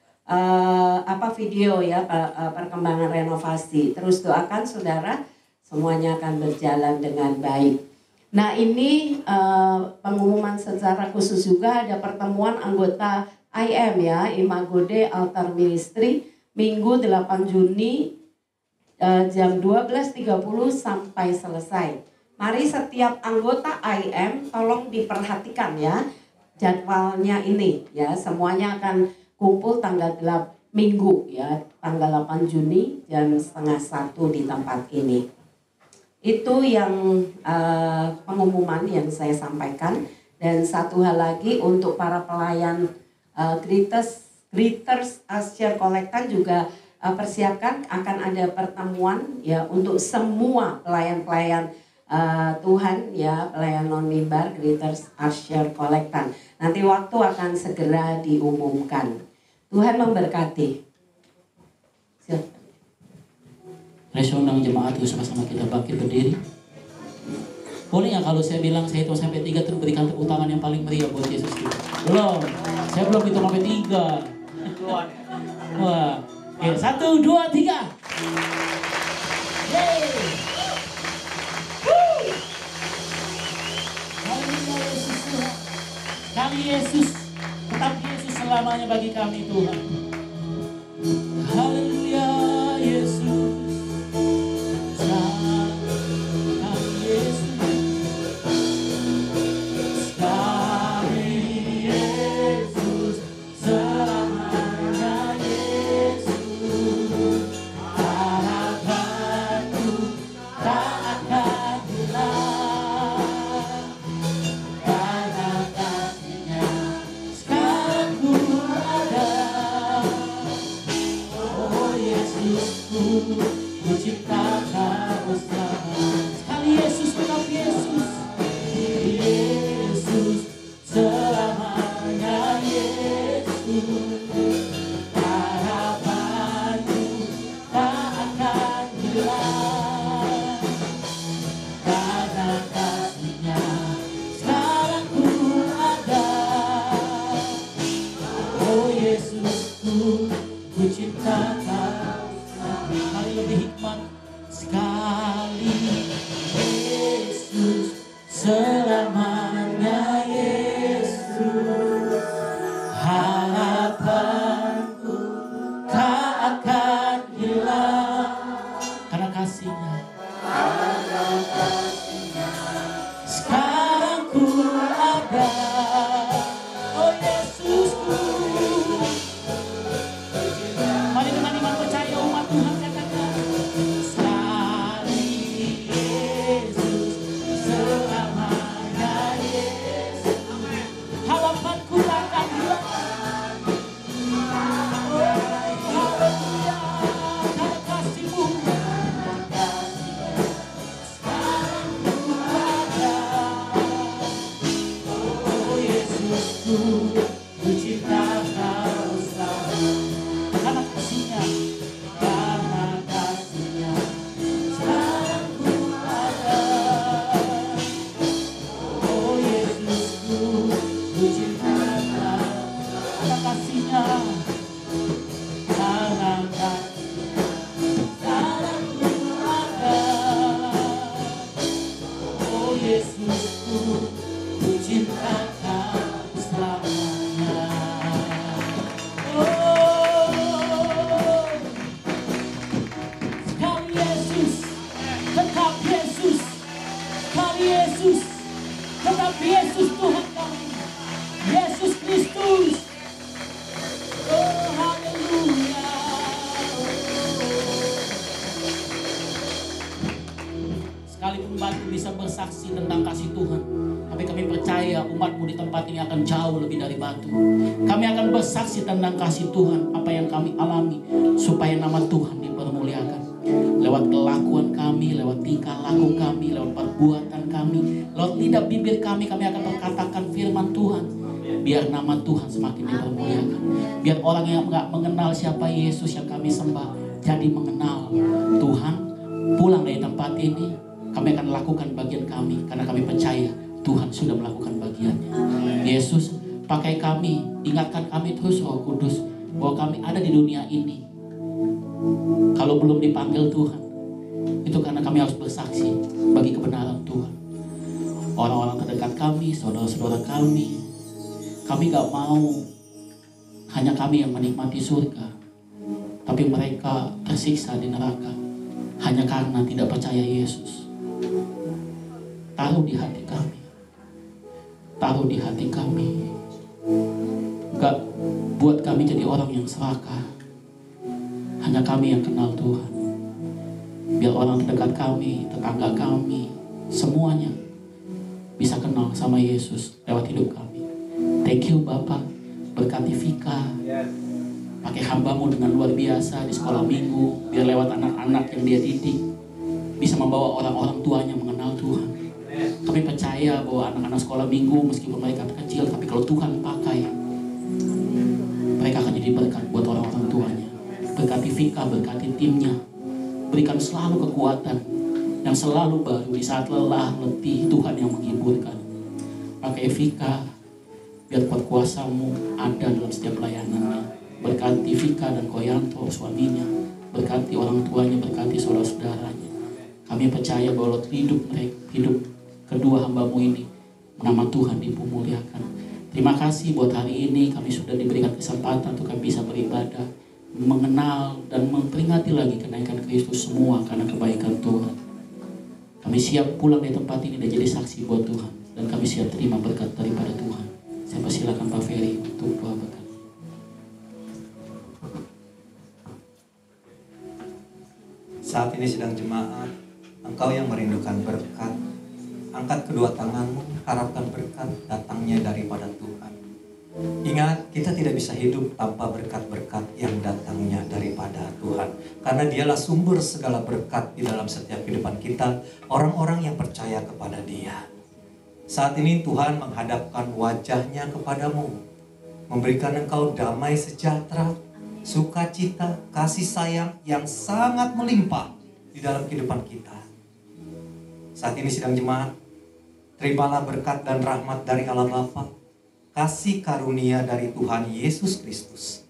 video ya perkembangan renovasi. Terus doakan saudara semuanya akan berjalan dengan baik. Nah ini pengumuman secara khusus juga ada pertemuan anggota IM ya, Imago Dei Altar Ministry Minggu 8 Juni jam 12.30 sampai selesai. Mari setiap anggota IM tolong diperhatikan ya jadwalnya ini ya, semuanya akan kumpul tanggal 8 Minggu ya, tanggal 8 Juni jam 12:30 di tempat ini. Itu yang pengumuman yang saya sampaikan. Dan satu hal lagi untuk para pelayan Greeters Asia Collectan juga persiapkan akan ada pertemuan ya untuk semua pelayan-pelayan Tuhan ya, pelayan non-mimbar Greeters Asia Collectan. Nanti waktu akan segera diumumkan. Tuhan memberkati. Silakan. Mari undang jemaat itu sama-sama kita bangkit berdiri. Boleh nggak kalau saya bilang saya hitung sampai 3 terus berikan tepuk tangan yang paling meriah buat Yesus kita? Belum. Saya belum hitung sampai 3. Wah. Oke, 1, 2, 3. Yeay. Woo. Haleluya Yesus Tuhan. Kami Yesus, tetap Yesus selamanya bagi kami Tuhan. Haleluya Yesus. Sekalipun batu bisa bersaksi tentang kasih Tuhan, tapi kami percaya umat-Mu di tempat ini akan jauh lebih dari batu. Kami akan bersaksi tentang kasih Tuhan, apa yang kami alami, supaya nama Tuhan dipermuliakan. Lewat kelakuan kami, lewat tingkah laku kami, lewat perbuatan kami, lewat lidah bibir kami akan berkatakan firman Tuhan. Biar nama Tuhan semakin dipermuliakan. Biar orang yang nggak mengenal siapa Yesus yang kami sembah, jadi mengenal Tuhan. Pulang dari tempat ini, kami akan lakukan bagian kami karena kami percaya Tuhan sudah melakukan bagiannya. Yesus, pakai kami, ingatkan kami terus Roh Kudus bahwa kami ada di dunia ini. Kalau belum dipanggil Tuhan, itu karena kami harus bersaksi bagi kebenaran Tuhan. Orang-orang terdekat kami, saudara-saudara kami gak mau hanya kami yang menikmati surga, tapi mereka tersiksa di neraka hanya karena tidak percaya Yesus. Taruh di hati kami. Taruh di hati kami. Gak buat kami jadi orang yang serakah. Hanya kami yang kenal Tuhan. Biar orang terdekat kami, tetangga kami, semuanya bisa kenal sama Yesus lewat hidup kami. Thank you Bapak. Berkati Vika. Pakai hamba-Mu dengan luar biasa di sekolah minggu. Biar lewat anak-anak yang dia didik bisa membawa orang-orang tuanya mengenal Tuhan. Kami percaya bahwa anak-anak sekolah minggu meskipun mereka kecil, tapi kalau Tuhan pakai, mereka akan jadi berkat buat orang-orang tuanya. Berkati Vika, berkati timnya. Berikan selalu kekuatan yang selalu baru di saat lelah, letih, Tuhan yang menghiburkan. Pakai Vika, biar kuat kuasa-Mu ada dalam setiap pelayanannya. Berkati Vika dan Koyanto suaminya, berkati orang tuanya, berkati saudara-saudaranya. Kami percaya bahwa hidup kedua hamba-Mu ini, nama Tuhan dimuliakan. Terima kasih buat hari ini kami sudah diberikan kesempatan untuk kami bisa beribadah, mengenal dan memperingati lagi kenaikan Kristus semua karena kebaikan Tuhan. Kami siap pulang dari tempat ini dan jadi saksi buat Tuhan, dan kami siap terima berkat daripada Tuhan. Saya persilakan Pak Ferry untuk doa berkat. Saat ini sedang jemaat, engkau yang merindukan berkat, angkat kedua tanganmu, harapkan berkat datangnya daripada Tuhan. Ingat, kita tidak bisa hidup tanpa berkat-berkat yang datangnya daripada Tuhan. Karena dialah sumber segala berkat di dalam setiap kehidupan kita, orang-orang yang percaya kepada Dia. Saat ini Tuhan menghadapkan wajahnya kepadamu, memberikan engkau damai sejahtera, sukacita, kasih sayang yang sangat melimpah di dalam kehidupan kita. Saat ini sidang jemaat, terimalah berkat dan rahmat dari Allah Bapa, kasih karunia dari Tuhan Yesus Kristus,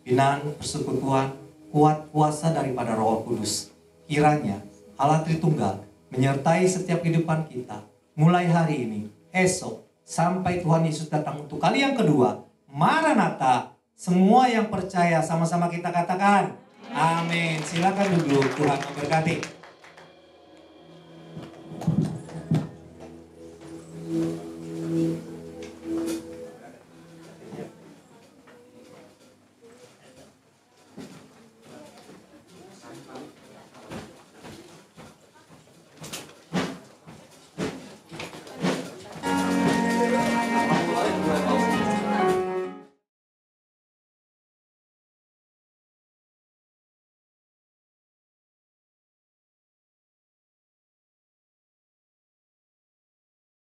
binan persekutuan, kuat kuasa daripada Roh Kudus. Kiranya Allah Tritunggal menyertai setiap kehidupan kita, mulai hari ini, esok, sampai Tuhan Yesus datang untuk kali yang kedua. Maranatha, semua yang percaya sama-sama kita katakan, amin. Silakan duduk, Tuhan memberkati.